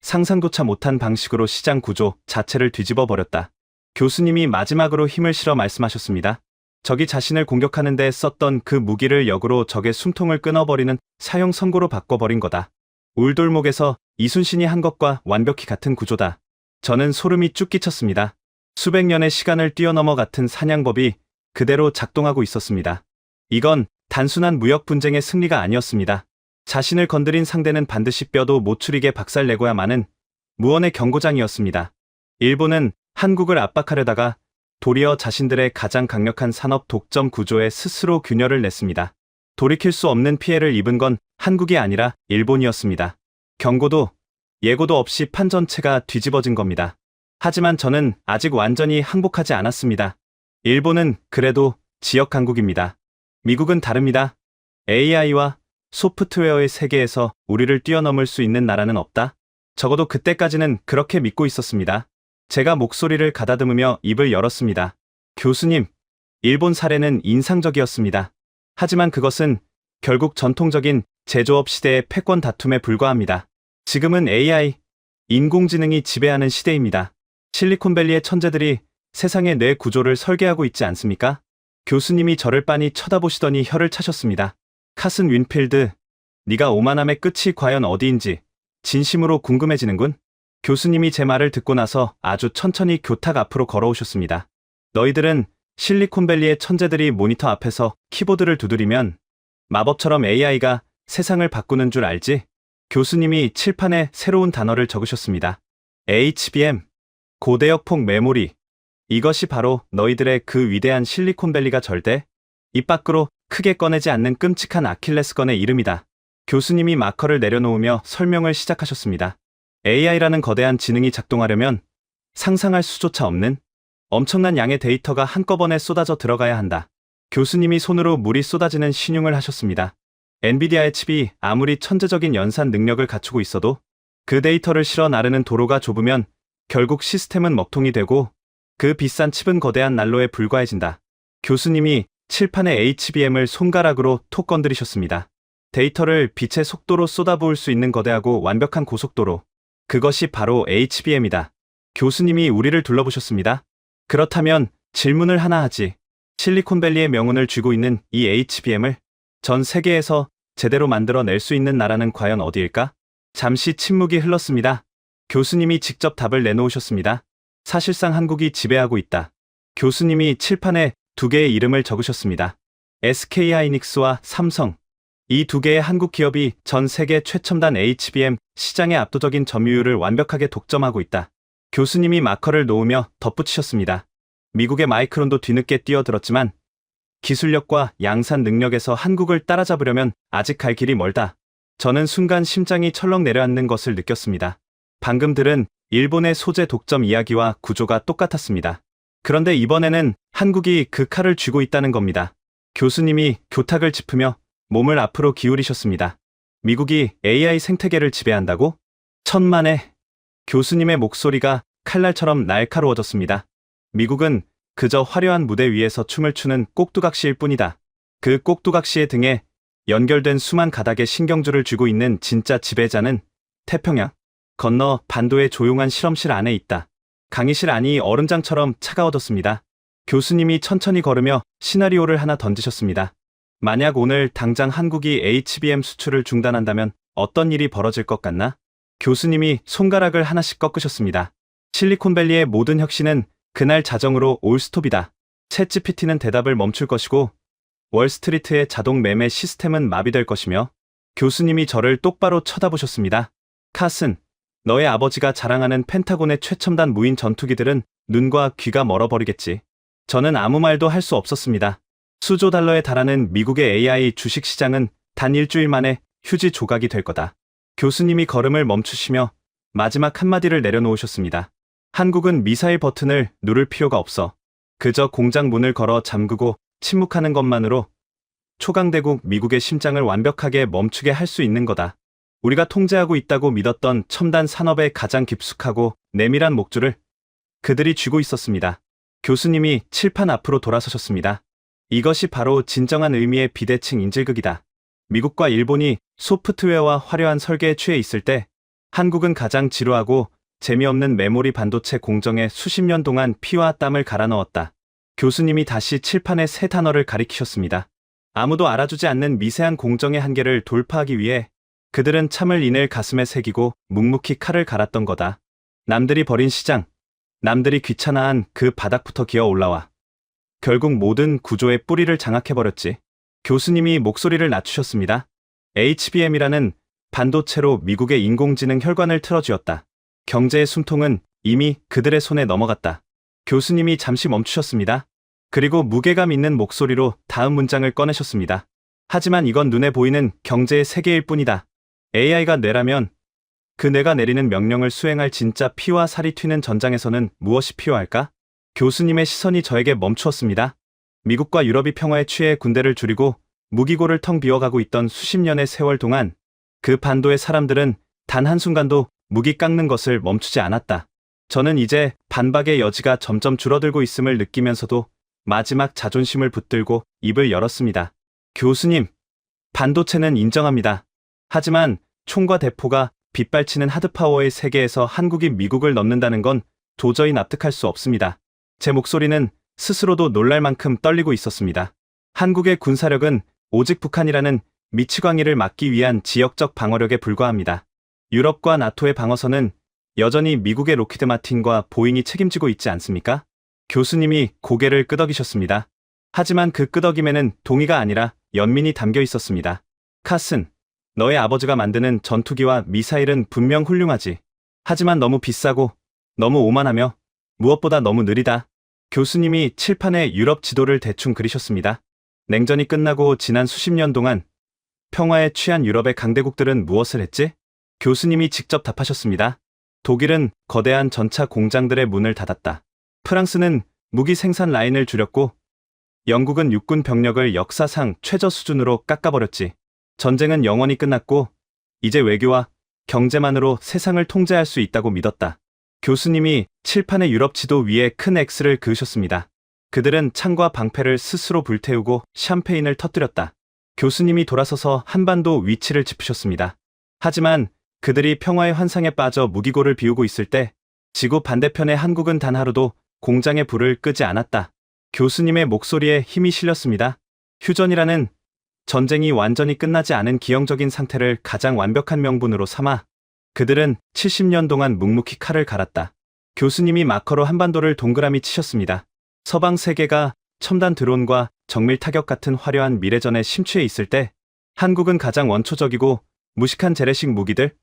상상조차 못한 방식으로 시장 구조 자체를 뒤집어 버렸다. 교수님이 마지막으로 힘을 실어 말씀하셨습니다. 적이 자신을 공격하는 데 썼던 그 무기를 역으로 적의 숨통을 끊어버리는 사형 선고로 바꿔버린 거다. 울돌목에서 이순신이 한 것과 완벽히 같은 구조다. 저는 소름이 쭉 끼쳤습니다. 수백 년의 시간을 뛰어넘어 같은 사냥법이 그대로 작동하고 있었습니다. 이건 단순한 무역 분쟁의 승리가 아니었습니다. 자신을 건드린 상대는 반드시 뼈도 못 추리게 박살내고야마는 무언의 경고장이었습니다. 일본은 한국을 압박하려다가 도리어 자신들의 가장 강력한 산업 독점 구조에 스스로 균열을 냈습니다. 돌이킬 수 없는 피해를 입은 건 한국이 아니라 일본이었습니다. 경고도 예고도 없이 판 전체가 뒤집어진 겁니다. 하지만 저는 아직 완전히 항복하지 않았습니다. 일본은 그래도 지역 강국입니다. 미국은 다릅니다. AI와 소프트웨어의 세계에서 우리를 뛰어넘을 수 있는 나라는 없다. 적어도 그때까지는 그렇게 믿고 있었습니다. 제가 목소리를 가다듬으며 입을 열었습니다. 교수님, 일본 사례는 인상적이었습니다. 하지만 그것은 결국 전통적인 제조업 시대의 패권 다툼에 불과합니다. 지금은 AI, 인공지능이 지배하는 시대입니다. 실리콘밸리의 천재들이 세상의 뇌 구조를 설계하고 있지 않습니까? 교수님이 저를 빤히 쳐다보시더니 혀를 차셨습니다. 카슨 윈필드, 네가 오만함의 끝이 과연 어디인지 진심으로 궁금해지는군. 교수님이 제 말을 듣고 나서 아주 천천히 교탁 앞으로 걸어오셨습니다. 너희들은 실리콘밸리의 천재들이 모니터 앞에서 키보드를 두드리면 마법처럼 AI가 세상을 바꾸는 줄 알지? 교수님이 칠판에 새로운 단어를 적으셨습니다. HBM, 고대역 폭 메모리. 이것이 바로 너희들의 그 위대한 실리콘밸리가 절대 입 밖으로 크게 꺼내지 않는 끔찍한 아킬레스건의 이름이다. 교수님이 마커를 내려놓으며 설명을 시작하셨습니다. AI라는 거대한 지능이 작동하려면 상상할 수조차 없는 엄청난 양의 데이터가 한꺼번에 쏟아져 들어가야 한다. 교수님이 손으로 물이 쏟아지는 신용을 하셨습니다. 엔비디아의 칩이 아무리 천재적인 연산 능력을 갖추고 있어도 그 데이터를 실어 나르는 도로가 좁으면 결국 시스템은 먹통이 되고 그 비싼 칩은 거대한 난로에 불과해진다. 교수님이 칠판의 HBM을 손가락으로 톡 건드리셨습니다. 데이터를 빛의 속도로 쏟아부을 수 있는 거대하고 완벽한 고속도로. 그것이 바로 HBM이다. 교수님이 우리를 둘러보셨습니다. 그렇다면 질문을 하나 하지. 실리콘밸리의 명운을 쥐고 있는 이 HBM을 전 세계에서 제대로 만들어낼 수 있는 나라는 과연 어디일까? 잠시 침묵이 흘렀습니다. 교수님이 직접 답을 내놓으셨습니다. 사실상 한국이 지배하고 있다. 교수님이 칠판에 2개의 이름을 적으셨습니다. SK하이닉스와 삼성. 이 2개의 한국 기업이 전 세계 최첨단 HBM 시장의 압도적인 점유율을 완벽하게 독점하고 있다. 교수님이 마커를 놓으며 덧붙이셨습니다. 미국의 마이크론도 뒤늦게 뛰어들었지만 기술력과 양산 능력에서 한국을 따라잡으려면 아직 갈 길이 멀다. 저는 순간 심장이 철렁 내려앉는 것을 느꼈습니다. 방금 들은 일본의 소재 독점 이야기와 구조가 똑같았습니다. 그런데 이번에는 한국이 그 칼을 쥐고 있다는 겁니다. 교수님이 교탁을 짚으며 몸을 앞으로 기울이셨습니다. 미국이 AI 생태계를 지배한다고? 천만에. 교수님의 목소리가 칼날처럼 날카로워졌습니다. 미국은 그저 화려한 무대 위에서 춤을 추는 꼭두각시일 뿐이다. 그 꼭두각시의 등에 연결된 수만 가닥의 신경줄을 쥐고 있는 진짜 지배자는 태평양 건너 반도의 조용한 실험실 안에 있다. 강의실 안이 얼음장처럼 차가워졌습니다. 교수님이 천천히 걸으며 시나리오를 하나 던지셨습니다. 만약 오늘 당장 한국이 HBM 수출을 중단한다면 어떤 일이 벌어질 것 같나? 교수님이 손가락을 하나씩 꺾으셨습니다. 실리콘밸리의 모든 혁신은 그날 자정으로 올 스톱이다. 챗GPT는 대답을 멈출 것이고 월스트리트의 자동 매매 시스템은 마비될 것이며. 교수님이 저를 똑바로 쳐다보셨습니다. 카슨, 너의 아버지가 자랑하는 펜타곤의 최첨단 무인 전투기들은 눈과 귀가 멀어버리겠지. 저는 아무 말도 할 수 없었습니다. 수조 달러에 달하는 미국의 AI 주식시장은 단 일주일 만에 휴지 조각이 될 거다. 교수님이 걸음을 멈추시며 마지막 한마디를 내려놓으셨습니다. 한국은 미사일 버튼을 누를 필요가 없어. 그저 공장 문을 걸어 잠그고 침묵하는 것만으로 초강대국 미국의 심장을 완벽하게 멈추게 할 수 있는 거다. 우리가 통제하고 있다고 믿었던 첨단 산업의 가장 깊숙하고 내밀한 목줄을 그들이 쥐고 있었습니다. 교수님이 칠판 앞으로 돌아서셨습니다. 이것이 바로 진정한 의미의 비대칭 인질극이다. 미국과 일본이 소프트웨어와 화려한 설계에 취해 있을 때 한국은 가장 지루하고 재미없는 메모리 반도체 공정에 수십 년 동안 피와 땀을 갈아 넣었다. 교수님이 다시 칠판에 세 단어를 가리키셨습니다. 아무도 알아주지 않는 미세한 공정의 한계를 돌파하기 위해 그들은 참을 인을 가슴에 새기고 묵묵히 칼을 갈았던 거다. 남들이 버린 시장, 남들이 귀찮아한 그 바닥부터 기어 올라와 결국 모든 구조의 뿌리를 장악해버렸지. 교수님이 목소리를 낮추셨습니다. HBM이라는 반도체로 미국의 인공지능 혈관을 틀어쥐었다. 경제의 숨통은 이미 그들의 손에 넘어갔다. 교수님이 잠시 멈추셨습니다. 그리고 무게감 있는 목소리로 다음 문장을 꺼내셨습니다. 하지만 이건 눈에 보이는 경제의 세계일 뿐이다. AI가 뇌라면 그 뇌가 내리는 명령을 수행할 진짜 피와 살이 튀는 전장에서는 무엇이 필요할까? 교수님의 시선이 저에게 멈추었습니다. 미국과 유럽이 평화에 취해 군대를 줄이고 무기고를 텅 비워가고 있던 수십 년의 세월 동안 그 반도의 사람들은 단 한순간도 무기 깎는 것을 멈추지 않았다. 저는 이제 반박의 여지가 점점 줄어들고 있음을 느끼면서도 마지막 자존심을 붙들고 입을 열었습니다. 교수님, 반도체는 인정합니다. 하지만 총과 대포가 빗발치는 하드파워의 세계에서 한국이 미국을 넘는다는 건 도저히 납득할 수 없습니다. 제 목소리는 스스로도 놀랄 만큼 떨리고 있었습니다. 한국의 군사력은 오직 북한이라는 미치광이를 막기 위한 지역적 방어력에 불과합니다. 유럽과 나토의 방어선은 여전히 미국의 로키드 마틴과 보잉이 책임지고 있지 않습니까? 교수님이 고개를 끄덕이셨습니다. 하지만 그 끄덕임에는 동의가 아니라 연민이 담겨 있었습니다. 카슨, 너의 아버지가 만드는 전투기와 미사일은 분명 훌륭하지. 하지만 너무 비싸고 너무 오만하며 무엇보다 너무 느리다. 교수님이 칠판에 유럽 지도를 대충 그리셨습니다. 냉전이 끝나고 지난 수십 년 동안 평화에 취한 유럽의 강대국들은 무엇을 했지? 교수님이 직접 답하셨습니다. 독일은 거대한 전차 공장들의 문을 닫았다. 프랑스는 무기 생산 라인을 줄였고 영국은 육군 병력을 역사상 최저 수준으로 깎아버렸지. 전쟁은 영원히 끝났고 이제 외교와 경제만으로 세상을 통제할 수 있다고 믿었다. 교수님이 칠판의 유럽 지도 위에 큰 X를 그으셨습니다. 그들은 창과 방패를 스스로 불태우고 샴페인을 터뜨렸다. 교수님이 돌아서서 한반도 위치를 짚으셨습니다. 하지만 그들이 평화의 환상에 빠져 무기고를 비우고 있을 때 지구 반대편의 한국은 단 하루도 공장의 불을 끄지 않았다. 교수님의 목소리에 힘이 실렸습니다. 휴전이라는 전쟁이 완전히 끝나지 않은 기형적인 상태를 가장 완벽한 명분으로 삼아 그들은 70년 동안 묵묵히 칼을 갈았다. 교수님이 마커로 한반도를 동그라미 치셨습니다. 서방 세계가 첨단 드론과 정밀 타격 같은 화려한 미래전에 심취해 있을 때 한국은 가장 원초적이고 무식한 재래식 무기들,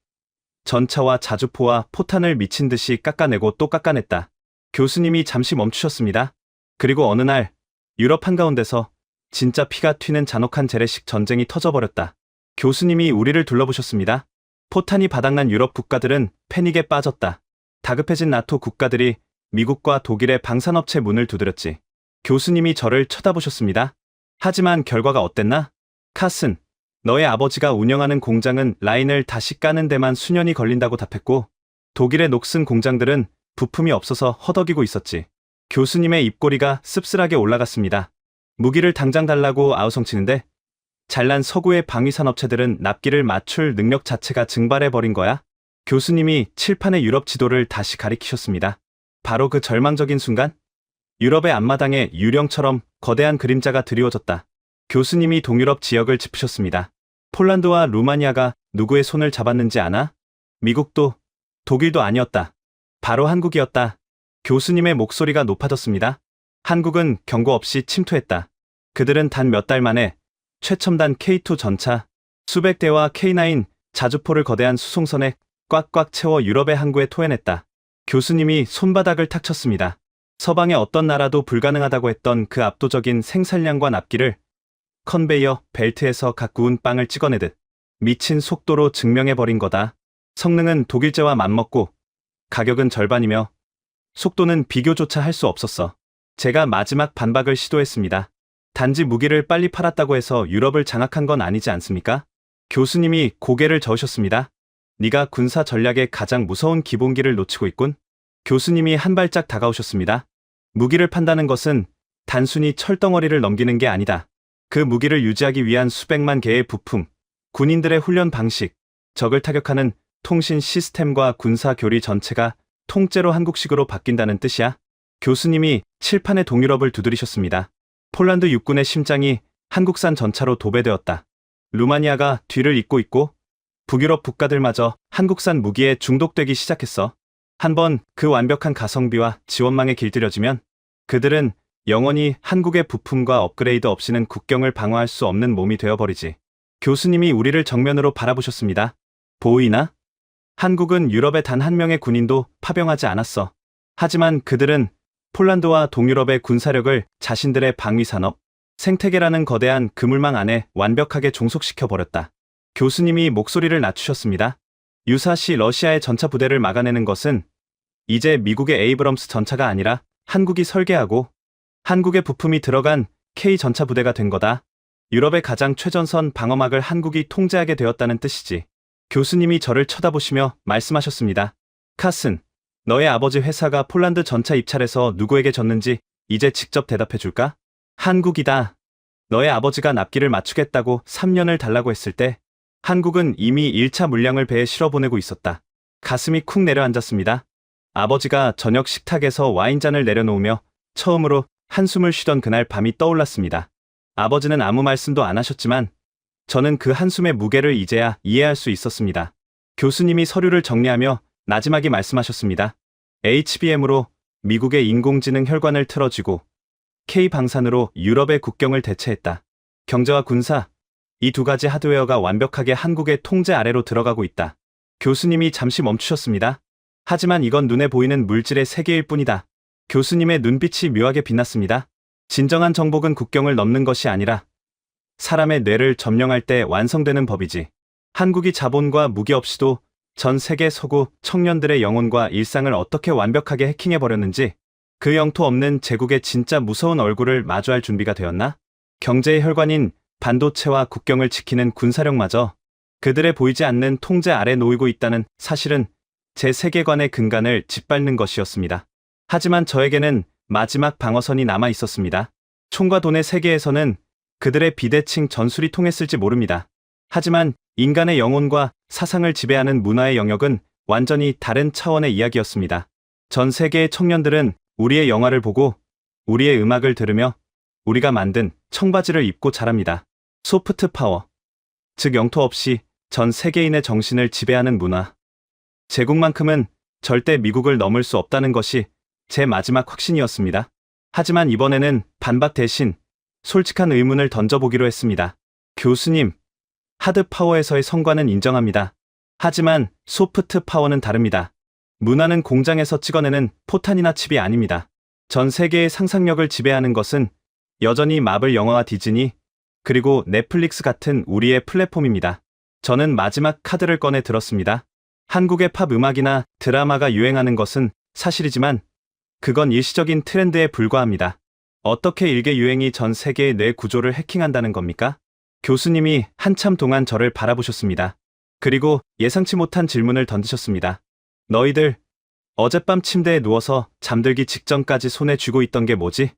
전차와 자주포와 포탄을 미친 듯이 깎아내고 또 깎아냈다. 교수님이 잠시 멈추셨습니다. 그리고 어느 날 유럽 한가운데서 진짜 피가 튀는 잔혹한 재래식 전쟁이 터져버렸다. 교수님이 우리를 둘러보셨습니다. 포탄이 바닥난 유럽 국가들은 패닉에 빠졌다. 다급해진 나토 국가들이 미국과 독일의 방산업체 문을 두드렸지. 교수님이 저를 쳐다보셨습니다. 하지만 결과가 어땠나? 카슨, 너의 아버지가 운영하는 공장은 라인을 다시 까는 데만 수년이 걸린다고 답했고, 독일의 녹슨 공장들은 부품이 없어서 허덕이고 있었지. 교수님의 입꼬리가 씁쓸하게 올라갔습니다. 무기를 당장 달라고 아우성치는데 잘난 서구의 방위산업체들은 납기를 맞출 능력 자체가 증발해버린 거야? 교수님이 칠판의 유럽 지도를 다시 가리키셨습니다. 바로 그 절망적인 순간 유럽의 앞마당에 유령처럼 거대한 그림자가 드리워졌다. 교수님이 동유럽 지역을 짚으셨습니다. 폴란드와 루마니아가 누구의 손을 잡았는지 아나? 미국도 독일도 아니었다. 바로 한국이었다. 교수님의 목소리가 높아졌습니다. 한국은 경고 없이 침투했다. 그들은 단 몇 달 만에 최첨단 K2 전차, 수백 대와 K9 자주포를 거대한 수송선에 꽉꽉 채워 유럽의 항구에 토해냈다. 교수님이 손바닥을 탁 쳤습니다. 서방의 어떤 나라도 불가능하다고 했던 그 압도적인 생산량과 납기를 컨베이어 벨트에서 각 구운 빵을 찍어내듯 미친 속도로 증명해버린 거다. 성능은 독일제와 맞먹고 가격은 절반이며 속도는 비교조차 할 수 없었어. 제가 마지막 반박을 시도했습니다. 단지 무기를 빨리 팔았다고 해서 유럽을 장악한 건 아니지 않습니까? 교수님이 고개를 저으셨습니다. 네가 군사 전략의 가장 무서운 기본기를 놓치고 있군. 교수님이 한 발짝 다가오셨습니다. 무기를 판다는 것은 단순히 철덩어리를 넘기는 게 아니다. 그 무기를 유지하기 위한 수백만 개의 부품, 군인들의 훈련 방식, 적을 타격하는 통신 시스템과 군사 교리 전체가 통째로 한국식으로 바뀐다는 뜻이야. 교수님이 칠판의 동유럽을 두드리셨습니다. 폴란드 육군의 심장이 한국산 전차로 도배되었다. 루마니아가 뒤를 잇고 있고 북유럽 국가들마저 한국산 무기에 중독되기 시작했어. 한번 그 완벽한 가성비와 지원망에 길들여지면 그들은 영원히 한국의 부품과 업그레이드 없이는 국경을 방어할 수 없는 몸이 되어버리지. 교수님이 우리를 정면으로 바라보셨습니다. 보이나? 한국은 유럽의 단 한 명의 군인도 파병하지 않았어. 하지만 그들은 폴란드와 동유럽의 군사력을 자신들의 방위산업, 생태계라는 거대한 그물망 안에 완벽하게 종속시켜버렸다. 교수님이 목소리를 낮추셨습니다. 유사시 러시아의 전차 부대를 막아내는 것은 이제 미국의 에이브럼스 전차가 아니라 한국이 설계하고 한국의 부품이 들어간 K 전차 부대가 된 거다. 유럽의 가장 최전선 방어막을 한국이 통제하게 되었다는 뜻이지. 교수님이 저를 쳐다보시며 말씀하셨습니다. 카슨, 너의 아버지 회사가 폴란드 전차 입찰에서 누구에게 졌는지 이제 직접 대답해 줄까? 한국이다. 너의 아버지가 납기를 맞추겠다고 3년을 달라고 했을 때 한국은 이미 1차 물량을 배에 실어보내고 있었다. 가슴이 쿵 내려앉았습니다. 아버지가 저녁 식탁에서 와인잔을 내려놓으며 처음으로 한숨을 쉬던 그날 밤이 떠올랐습니다. 아버지는 아무 말씀도 안 하셨지만 저는 그 한숨의 무게를 이제야 이해할 수 있었습니다. 교수님이 서류를 정리하며 나지막이 말씀하셨습니다. HBM으로 미국의 인공지능 혈관을 틀어쥐고 K방산으로 유럽의 국경을 대체했다. 경제와 군사, 이 두 가지 하드웨어가 완벽하게 한국의 통제 아래로 들어가고 있다. 교수님이 잠시 멈추셨습니다. 하지만 이건 눈에 보이는 물질의 세계일 뿐이다. 교수님의 눈빛이 묘하게 빛났습니다. 진정한 정복은 국경을 넘는 것이 아니라 사람의 뇌를 점령할 때 완성되는 법이지. 한국이 자본과 무기 없이도 전 세계 서구 청년들의 영혼과 일상을 어떻게 완벽하게 해킹해버렸는지, 그 영토 없는 제국의 진짜 무서운 얼굴을 마주할 준비가 되었나? 경제의 혈관인 반도체와 국경을 지키는 군사력마저 그들의 보이지 않는 통제 아래 놓이고 있다는 사실은 제 세계관의 근간을 짓밟는 것이었습니다. 하지만 저에게는 마지막 방어선이 남아 있었습니다. 총과 돈의 세계에서는 그들의 비대칭 전술이 통했을지 모릅니다. 하지만 인간의 영혼과 사상을 지배하는 문화의 영역은 완전히 다른 차원의 이야기였습니다. 전 세계의 청년들은 우리의 영화를 보고 우리의 음악을 들으며 우리가 만든 청바지를 입고 자랍니다. 소프트 파워, 즉 영토 없이 전 세계인의 정신을 지배하는 문화. 제국만큼은 절대 미국을 넘을 수 없다는 것이 제 마지막 확신이었습니다. 하지만 이번에는 반박 대신 솔직한 의문을 던져보기로 했습니다. 교수님, 하드 파워에서의 성과는 인정합니다. 하지만 소프트 파워는 다릅니다. 문화는 공장에서 찍어내는 포탄이나 칩이 아닙니다. 전 세계의 상상력을 지배하는 것은 여전히 마블 영화와 디즈니, 그리고 넷플릭스 같은 우리의 플랫폼입니다. 저는 마지막 카드를 꺼내 들었습니다. 한국의 팝 음악이나 드라마가 유행하는 것은 사실이지만 그건 일시적인 트렌드에 불과합니다. 어떻게 일개 유행이 전 세계의 뇌 구조를 해킹한다는 겁니까? 교수님이 한참 동안 저를 바라보셨습니다. 그리고 예상치 못한 질문을 던지셨습니다. 너희들 어젯밤 침대에 누워서 잠들기 직전까지 손에 쥐고 있던 게 뭐지?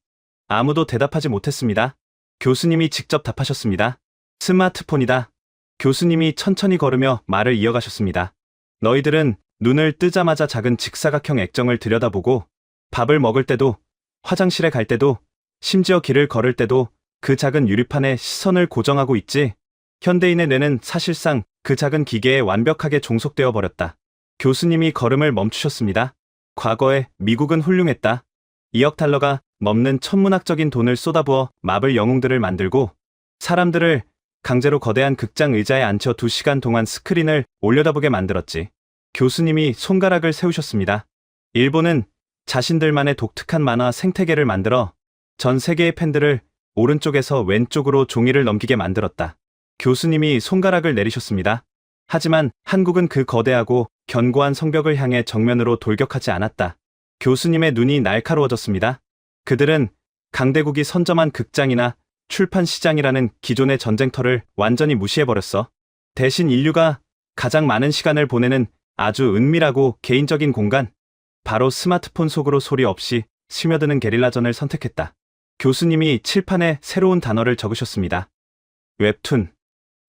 아무도 대답하지 못했습니다. 교수님이 직접 답하셨습니다. 스마트폰이다. 교수님이 천천히 걸으며 말을 이어가셨습니다. 너희들은 눈을 뜨자마자 작은 직사각형 액정을 들여다보고 밥을 먹을 때도, 화장실에 갈 때도, 심지어 길을 걸을 때도 그 작은 유리판에 시선을 고정하고 있지. 현대인의 뇌는 사실상 그 작은 기계에 완벽하게 종속되어 버렸다. 교수님이 걸음을 멈추셨습니다. 과거에 미국은 훌륭했다. 2억 달러가 넘는 천문학적인 돈을 쏟아부어 마블 영웅들을 만들고 사람들을 강제로 거대한 극장 의자에 앉혀 2시간 동안 스크린을 올려다보게 만들었지. 교수님이 손가락을 세우셨습니다. 일본은 자신들만의 독특한 만화 생태계를 만들어 전 세계의 팬들을 오른쪽에서 왼쪽으로 종이를 넘기게 만들었다. 교수님이 손가락을 내리셨습니다. 하지만 한국은 그 거대하고 견고한 성벽을 향해 정면으로 돌격하지 않았다. 교수님의 눈이 날카로워졌습니다. 그들은 강대국이 선점한 극장이나 출판 시장이라는 기존의 전쟁터를 완전히 무시해버렸어. 대신 인류가 가장 많은 시간을 보내는 아주 은밀하고 개인적인 공간, 바로 스마트폰 속으로 소리 없이 스며드는 게릴라전을 선택했다. 교수님이 칠판에 새로운 단어를 적으셨습니다. 웹툰.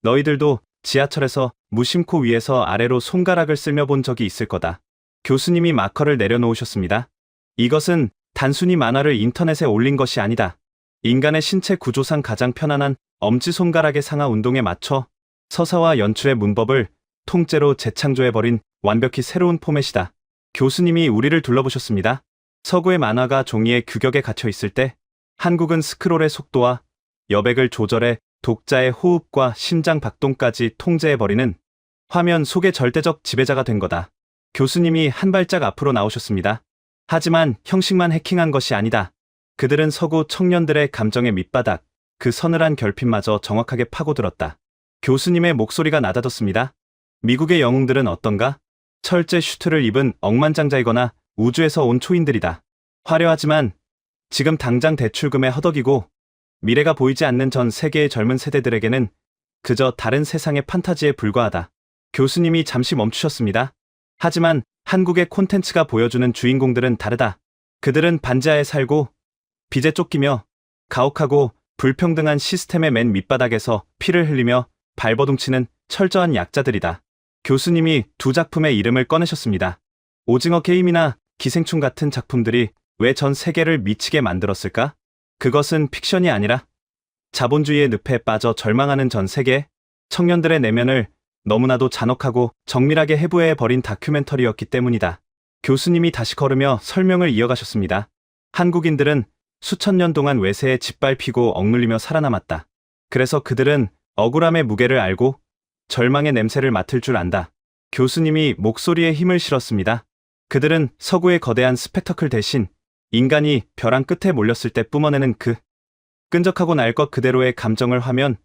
너희들도 지하철에서 무심코 위에서 아래로 손가락을 쓸며 본 적이 있을 거다. 교수님이 마커를 내려놓으셨습니다. 이것은 단순히 만화를 인터넷에 올린 것이 아니다. 인간의 신체 구조상 가장 편안한 엄지손가락의 상하 운동에 맞춰 서사와 연출의 문법을 통째로 재창조해버린 완벽히 새로운 포맷이다. 교수님이 우리를 둘러보셨습니다. 서구의 만화가 종이의 규격에 갇혀 있을 때 한국은 스크롤의 속도와 여백을 조절해 독자의 호흡과 심장 박동까지 통제해버리는 화면 속의 절대적 지배자가 된 거다. 교수님이 한 발짝 앞으로 나오셨습니다. 하지만 형식만 해킹한 것이 아니다. 그들은 서구 청년들의 감정의 밑바닥, 그 서늘한 결핍마저 정확하게 파고들었다. 교수님의 목소리가 낮아졌습니다. 미국의 영웅들은 어떤가? 철제 슈트를 입은 억만장자이거나 우주에서 온 초인들이다. 화려하지만 지금 당장 대출금에 허덕이고 미래가 보이지 않는 전 세계의 젊은 세대들에게는 그저 다른 세상의 판타지에 불과하다. 교수님이 잠시 멈추셨습니다. 하지만 한국의 콘텐츠가 보여주는 주인공들은 다르다. 그들은 반지하에 살고 빚에 쫓기며 가혹하고 불평등한 시스템의 맨 밑바닥에서 피를 흘리며 발버둥치는 철저한 약자들이다. 교수님이 두 작품의 이름을 꺼내셨습니다. 오징어 게임이나 기생충 같은 작품들이 왜 전 세계를 미치게 만들었을까? 그것은 픽션이 아니라 자본주의의 늪에 빠져 절망하는 전 세계 청년들의 내면을 너무나도 잔혹하고 정밀하게 해부해버린 다큐멘터리였기 때문이다. 교수님이 다시 걸으며 설명을 이어가셨습니다. 한국인들은 수천 년 동안 외세에 짓밟히고 억눌리며 살아남았다. 그래서 그들은 억울함의 무게를 알고 절망의 냄새를 맡을 줄 안다. 교수님이 목소리에 힘을 실었습니다. 그들은 서구의 거대한 스펙터클 대신 인간이 벼랑 끝에 몰렸을 때 뿜어내는 그 끈적하고 날 것 그대로의 감정을 화면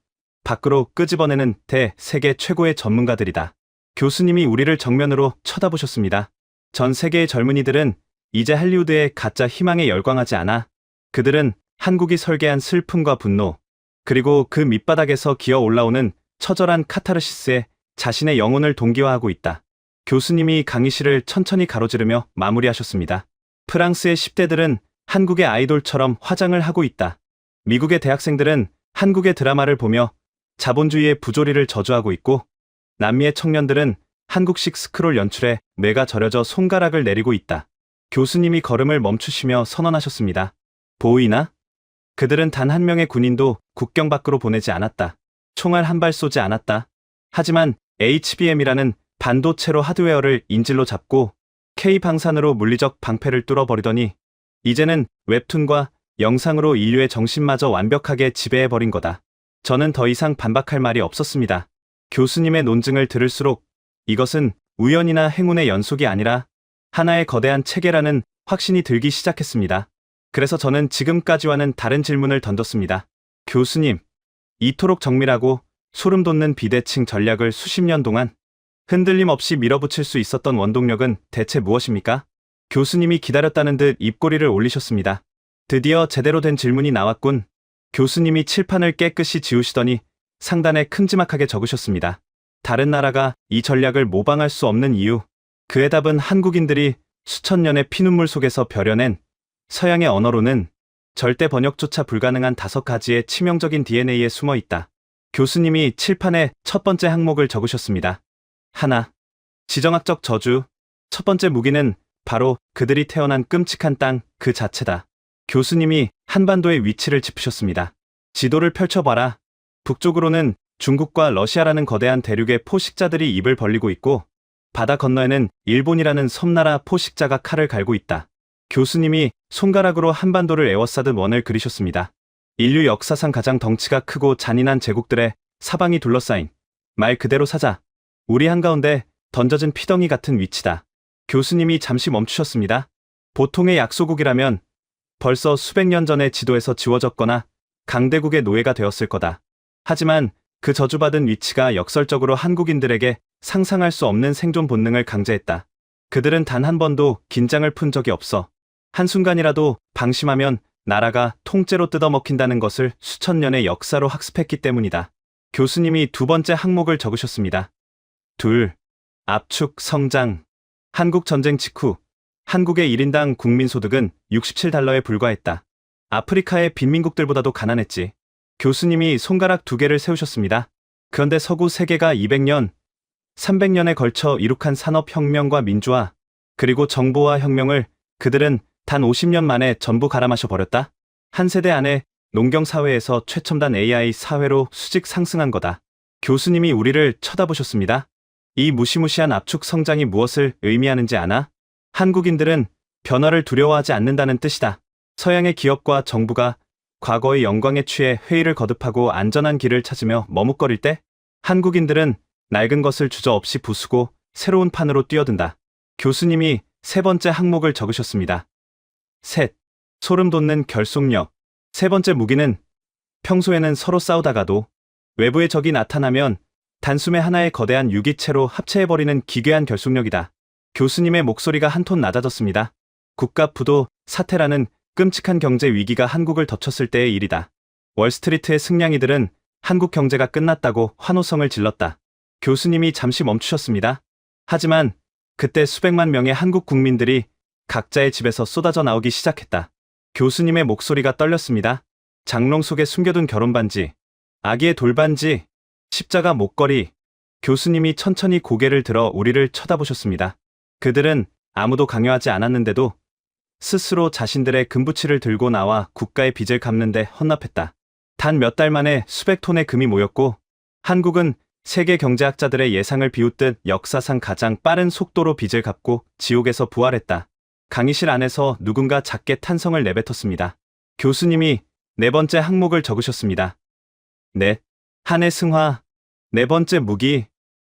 밖으로 끄집어내는 세계 최고의 전문가들이다. 교수님이 우리를 정면으로 쳐다보셨습니다. 전 세계의 젊은이들은 이제 할리우드의 가짜 희망에 열광하지 않아. 그들은 한국이 설계한 슬픔과 분노, 그리고 그 밑바닥에서 기어 올라오는 처절한 카타르시스에 자신의 영혼을 동기화하고 있다. 교수님이 강의실을 천천히 가로지르며 마무리하셨습니다. 프랑스의 10대들은 한국의 아이돌처럼 화장을 하고 있다. 미국의 대학생들은 한국의 드라마를 보며 자본주의의 부조리를 저주하고 있고, 남미의 청년들은 한국식 스크롤 연출에 뇌가 저려져 손가락을 내리고 있다. 교수님이 걸음을 멈추시며 선언하셨습니다. 보이나? 그들은 단 한 명의 군인도 국경 밖으로 보내지 않았다. 총알 한 발 쏘지 않았다. 하지만 HBM이라는 반도체로 하드웨어를 인질로 잡고 K방산으로 물리적 방패를 뚫어버리더니 이제는 웹툰과 영상으로 인류의 정신마저 완벽하게 지배해버린 거다. 저는 더 이상 반박할 말이 없었습니다. 교수님의 논증을 들을수록 이것은 우연이나 행운의 연속이 아니라 하나의 거대한 체계라는 확신이 들기 시작했습니다. 그래서 저는 지금까지와는 다른 질문을 던졌습니다. 교수님, 이토록 정밀하고 소름 돋는 비대칭 전략을 수십 년 동안 흔들림 없이 밀어붙일 수 있었던 원동력은 대체 무엇입니까? 교수님이 기다렸다는 듯 입꼬리를 올리셨습니다. 드디어 제대로 된 질문이 나왔군. 교수님이 칠판을 깨끗이 지우시더니 상단에 큼지막하게 적으셨습니다. 다른 나라가 이 전략을 모방할 수 없는 이유. 그의 답은 한국인들이 수천 년의 피눈물 속에서 벼려낸 서양의 언어로는 절대 번역조차 불가능한 5가지의 치명적인 DNA에 숨어 있다. 교수님이 칠판에 첫 번째 항목을 적으셨습니다. 하나, 지정학적 저주. 첫 번째 무기는 바로 그들이 태어난 끔찍한 땅 그 자체다. 교수님이 한반도의 위치를 짚으셨습니다. 지도를 펼쳐봐라. 북쪽으로는 중국과 러시아라는 거대한 대륙의 포식자들이 입을 벌리고 있고 바다 건너에는 일본이라는 섬나라 포식자가 칼을 갈고 있다. 교수님이 손가락으로 한반도를 에워싸듯 원을 그리셨습니다. 인류 역사상 가장 덩치가 크고 잔인한 제국들의 사방이 둘러싸인 말 그대로 사자. 우리 한가운데 던져진 피덩이 같은 위치다. 교수님이 잠시 멈추셨습니다. 보통의 약소국이라면 벌써 수백 년 전에 지도에서 지워졌거나 강대국의 노예가 되었을 거다. 하지만 그 저주받은 위치가 역설적으로 한국인들에게 상상할 수 없는 생존 본능을 강제했다. 그들은 단 한 번도 긴장을 푼 적이 없어. 한순간이라도 방심하면 나라가 통째로 뜯어먹힌다는 것을 수천 년의 역사로 학습했기 때문이다. 교수님이 두 번째 항목을 적으셨습니다. 둘, 압축 성장. 한국 전쟁 직후 한국의 1인당 국민소득은 $67에 불과했다. 아프리카의 빈민국들보다도 가난했지. 교수님이 손가락 2개를 세우셨습니다. 그런데 서구 세계가 200년, 300년에 걸쳐 이룩한 산업혁명과 민주화, 그리고 정보화 혁명을 그들은 단 50년 만에 전부 갈아마셔 버렸다. 한 세대 안에 농경사회에서 최첨단 AI 사회로 수직 상승한 거다. 교수님이 우리를 쳐다보셨습니다. 이 무시무시한 압축 성장이 무엇을 의미하는지 아나? 한국인들은 변화를 두려워하지 않는다는 뜻이다. 서양의 기업과 정부가 과거의 영광에 취해 회의를 거듭하고 안전한 길을 찾으며 머뭇거릴 때 한국인들은 낡은 것을 주저없이 부수고 새로운 판으로 뛰어든다. 교수님이 세 번째 항목을 적으셨습니다. 셋, 소름 돋는 결속력. 세 번째 무기는 평소에는 서로 싸우다가도 외부의 적이 나타나면 단숨에 하나의 거대한 유기체로 합체해버리는 기괴한 결속력이다. 교수님의 목소리가 한 톤 낮아졌습니다. 국가 부도 사태라는 끔찍한 경제 위기가 한국을 덮쳤을 때의 일이다. 월스트리트의 승냥이들은 한국 경제가 끝났다고 환호성을 질렀다. 교수님이 잠시 멈추셨습니다. 하지만 그때 수백만 명의 한국 국민들이 각자의 집에서 쏟아져 나오기 시작했다. 교수님의 목소리가 떨렸습니다. 장롱 속에 숨겨둔 결혼반지, 아기의 돌반지, 십자가 목걸이. 교수님이 천천히 고개를 들어 우리를 쳐다보셨습니다. 그들은 아무도 강요하지 않았는데도 스스로 자신들의 금부치를 들고 나와 국가의 빚을 갚는 데 헌납했다. 단 몇 달 만에 수백 톤의 금이 모였고 한국은 세계 경제학자들의 예상을 비웃듯 역사상 가장 빠른 속도로 빚을 갚고 지옥에서 부활했다. 강의실 안에서 누군가 작게 탄성을 내뱉었습니다. 교수님이 네 번째 항목을 적으셨습니다. 넷, 한의 승화. 네 번째 무기.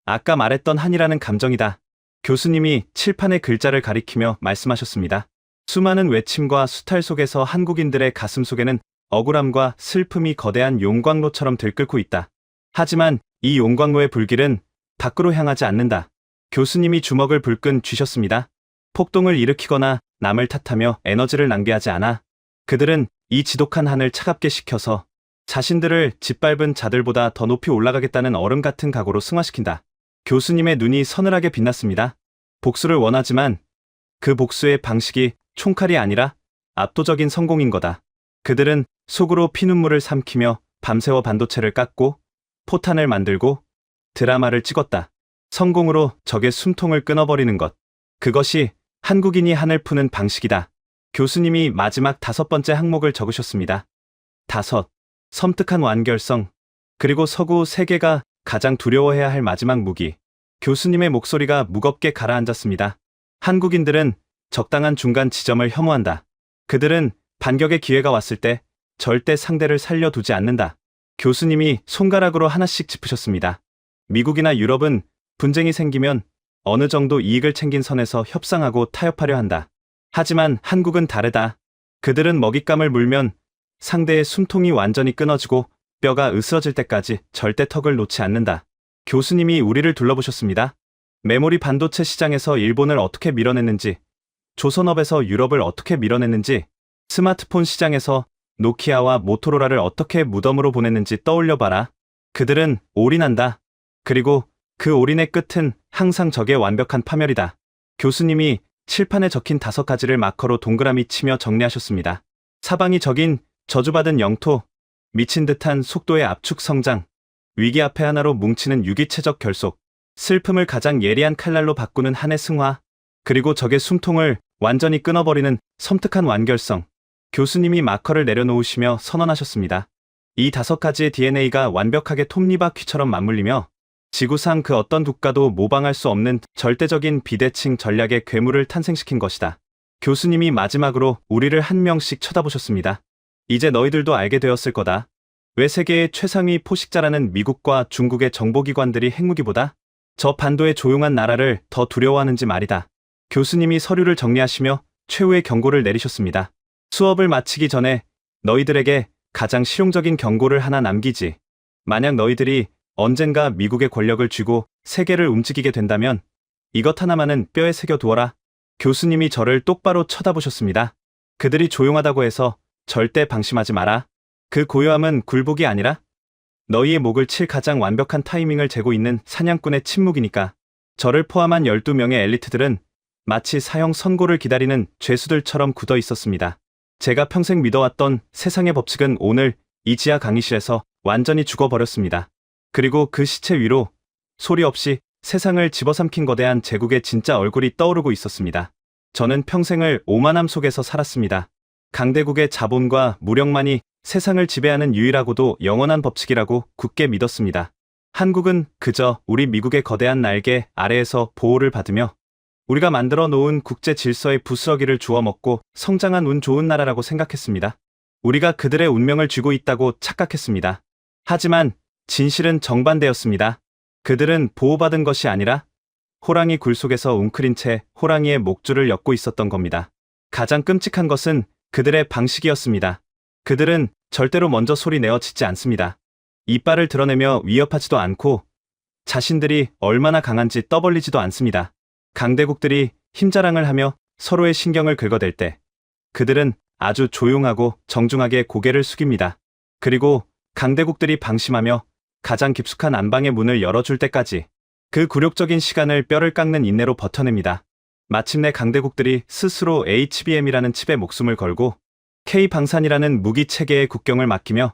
아까 말했던 한이라는 감정이다. 교수님이 칠판의 글자를 가리키며 말씀하셨습니다. 수많은 외침과 수탈 속에서 한국인들의 가슴 속에는 억울함과 슬픔이 거대한 용광로처럼 들끓고 있다. 하지만 이 용광로의 불길은 밖으로 향하지 않는다. 교수님이 주먹을 불끈 쥐셨습니다. 폭동을 일으키거나 남을 탓하며 에너지를 낭비하지 않아. 그들은 이 지독한 한을 차갑게 식혀서 자신들을 짓밟은 자들보다 더 높이 올라가겠다는 얼음 같은 각오로 승화시킨다. 교수님의 눈이 서늘하게 빛났습니다. 복수를 원하지만 그 복수의 방식이 총칼이 아니라 압도적인 성공인 거다. 그들은 속으로 피눈물을 삼키며 밤새워 반도체를 깎고 포탄을 만들고 드라마를 찍었다. 성공으로 적의 숨통을 끊어버리는 것. 그것이 한국인이 한을 푸는 방식이다. 교수님이 마지막 5번째 항목을 적으셨습니다. 5. 섬뜩한 완결성. 그리고 서구 세계가 가장 두려워해야 할 마지막 무기. 교수님의 목소리가 무겁게 가라앉았습니다. 한국인들은 적당한 중간 지점을 혐오한다. 그들은 반격의 기회가 왔을 때 절대 상대를 살려두지 않는다. 교수님이 손가락으로 하나씩 짚으셨습니다. 미국이나 유럽은 분쟁이 생기면 어느 정도 이익을 챙긴 선에서 협상하고 타협하려 한다. 하지만 한국은 다르다. 그들은 먹잇감을 물면 상대의 숨통이 완전히 끊어지고 뼈가 으스러질 때까지 절대 턱을 놓지 않는다. 교수님이 우리를 둘러보셨습니다. 메모리 반도체 시장에서 일본을 어떻게 밀어냈는지, 조선업에서 유럽을 어떻게 밀어냈는지, 스마트폰 시장에서 노키아와 모토로라를 어떻게 무덤으로 보냈는지 떠올려봐라. 그들은 올인한다. 그리고 그 올인의 끝은 항상 적의 완벽한 파멸이다. 교수님이 칠판에 적힌 5가지를 마커로 동그라미 치며 정리하셨습니다. 사방이 적인 저주받은 영토, 미친 듯한 속도의 압축 성장, 위기 앞에 하나로 뭉치는 유기체적 결속, 슬픔을 가장 예리한 칼날로 바꾸는 한의 승화, 그리고 적의 숨통을 완전히 끊어버리는 섬뜩한 완결성. 교수님이 마커를 내려놓으시며 선언하셨습니다. 이 5가지의 DNA가 완벽하게 톱니바퀴처럼 맞물리며 지구상 그 어떤 국가도 모방할 수 없는 절대적인 비대칭 전략의 괴물을 탄생시킨 것이다. 교수님이 마지막으로 우리를 한 명씩 쳐다보셨습니다. 이제 너희들도 알게 되었을 거다. 왜 세계의 최상위 포식자라는 미국과 중국의 정보기관들이 핵무기보다 저 반도의 조용한 나라를 더 두려워하는지 말이다. 교수님이 서류를 정리하시며 최후의 경고를 내리셨습니다. 수업을 마치기 전에 너희들에게 가장 실용적인 경고를 하나 남기지. 만약 너희들이 언젠가 미국의 권력을 쥐고 세계를 움직이게 된다면 이것 하나만은 뼈에 새겨두어라. 교수님이 저를 똑바로 쳐다보셨습니다. 그들이 조용하다고 해서 절대 방심하지 마라. 그 고요함은 굴복이 아니라 너희의 목을 칠 가장 완벽한 타이밍을 재고 있는 사냥꾼의 침묵이니까. 저를 포함한 12명의 엘리트들은 마치 사형 선고를 기다리는 죄수들처럼 굳어 있었습니다. 제가 평생 믿어왔던 세상의 법칙은 오늘 이 지하 강의실에서 완전히 죽어버렸습니다. 그리고 그 시체 위로 소리 없이 세상을 집어삼킨 거대한 제국의 진짜 얼굴이 떠오르고 있었습니다. 저는 평생을 오만함 속에서 살았습니다. 강대국의 자본과 무력만이 세상을 지배하는 유일하고도 영원한 법칙이라고 굳게 믿었습니다. 한국은 그저 우리 미국의 거대한 날개 아래에서 보호를 받으며 우리가 만들어 놓은 국제 질서의 부스러기를 주워 먹고 성장한 운 좋은 나라라고 생각했습니다. 우리가 그들의 운명을 쥐고 있다고 착각했습니다. 하지만 진실은 정반대였습니다. 그들은 보호받은 것이 아니라 호랑이 굴 속에서 웅크린 채 호랑이의 목줄을 엮고 있었던 겁니다. 가장 끔찍한 것은 그들의 방식이었습니다. 그들은 절대로 먼저 소리 내어 짖지 않습니다. 이빨을 드러내며 위협하지도 않고 자신들이 얼마나 강한지 떠벌리지도 않습니다. 강대국들이 힘자랑을 하며 서로의 신경을 긁어댈 때 그들은 아주 조용하고 정중하게 고개를 숙입니다. 그리고 강대국들이 방심하며 가장 깊숙한 안방의 문을 열어줄 때까지 그 굴욕적인 시간을 뼈를 깎는 인내로 버텨냅니다. 마침내 강대국들이 스스로 HBM이라는 칩에 목숨을 걸고 K방산이라는 무기 체계의 국경을 맡기며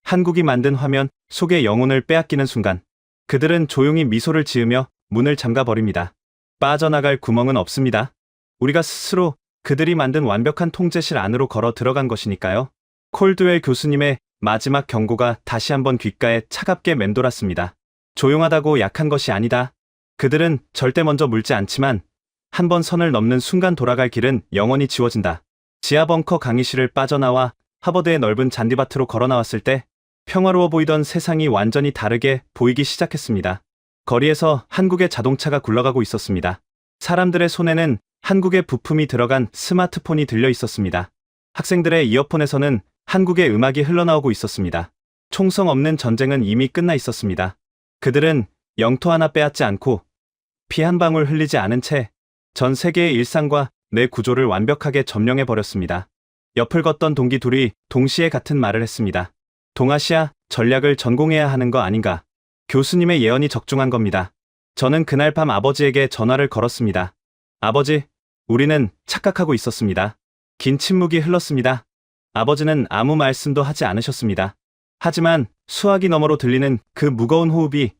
한국이 만든 화면 속의 영혼을 빼앗기는 순간 그들은 조용히 미소를 지으며 문을 잠가버립니다. 빠져나갈 구멍은 없습니다. 우리가 스스로 그들이 만든 완벽한 통제실 안으로 걸어 들어간 것이니까요. 콜드웰 교수님의 마지막 경고가 다시 한번 귓가에 차갑게 맴돌았습니다. 조용하다고 약한 것이 아니다. 그들은 절대 먼저 물지 않지만 한 번 선을 넘는 순간 돌아갈 길은 영원히 지워진다. 지하 벙커 강의실을 빠져나와 하버드의 넓은 잔디밭으로 걸어 나왔을 때 평화로워 보이던 세상이 완전히 다르게 보이기 시작했습니다. 거리에서 한국의 자동차가 굴러가고 있었습니다. 사람들의 손에는 한국의 부품이 들어간 스마트폰이 들려 있었습니다. 학생들의 이어폰에서는 한국의 음악이 흘러나오고 있었습니다. 총성 없는 전쟁은 이미 끝나 있었습니다. 그들은 영토 하나 빼앗지 않고 피 한 방울 흘리지 않은 채 전 세계의 일상과 내 구조를 완벽하게 점령해버렸습니다. 옆을 걷던 동기 둘이 동시에 같은 말을 했습니다. 동아시아 전략을 전공해야 하는 거 아닌가. 교수님의 예언이 적중한 겁니다. 저는 그날 밤 아버지에게 전화를 걸었습니다. 아버지, 우리는 착각하고 있었습니다. 긴 침묵이 흘렀습니다. 아버지는 아무 말씀도 하지 않으셨습니다. 하지만 수화기 너머로 들리는 그 무거운 호흡이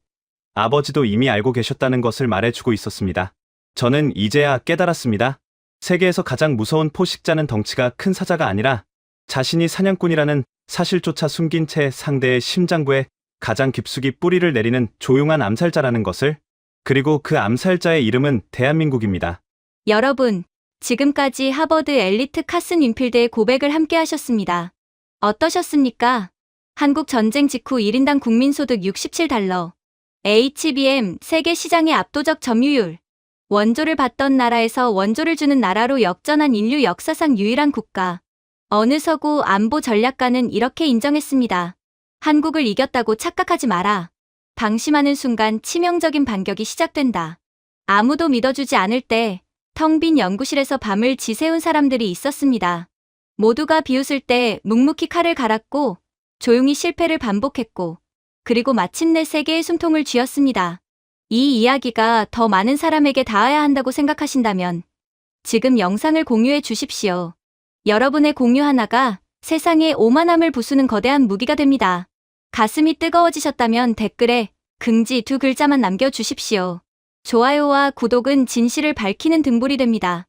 아버지도 이미 알고 계셨다는 것을 말해주고 있었습니다. 저는 이제야 깨달았습니다. 세계에서 가장 무서운 포식자는 덩치가 큰 사자가 아니라 자신이 사냥꾼이라는 사실조차 숨긴 채 상대의 심장부에 가장 깊숙이 뿌리를 내리는 조용한 암살자라는 것을, 그리고 그 암살자의 이름은 대한민국입니다. 여러분, 지금까지 하버드 엘리트 카슨 윈필드의 고백을 함께 하셨습니다. 어떠셨습니까? 한국 전쟁 직후 1인당 국민소득 67달러, HBM 세계 시장의 압도적 점유율, 원조를 받던 나라에서 원조를 주는 나라로 역전한 인류 역사상 유일한 국가, 어느 서구 안보 전략가는 이렇게 인정했습니다. 한국을 이겼다고 착각하지 마라. 방심하는 순간 치명적인 반격이 시작된다. 아무도 믿어주지 않을 때 텅 빈 연구실에서 밤을 지새운 사람들이 있었습니다. 모두가 비웃을 때 묵묵히 칼을 갈았고 조용히 실패를 반복했고 그리고 마침내 세계의 숨통을 쥐었습니다. 이 이야기가 더 많은 사람에게 닿아야 한다고 생각하신다면 지금 영상을 공유해 주십시오. 여러분의 공유 하나가 세상에 오만함을 부수는 거대한 무기가 됩니다. 가슴이 뜨거워지셨다면 댓글에 긍지 2 글자만 남겨주십시오. 좋아요와 구독은 진실을 밝히는 등불이 됩니다.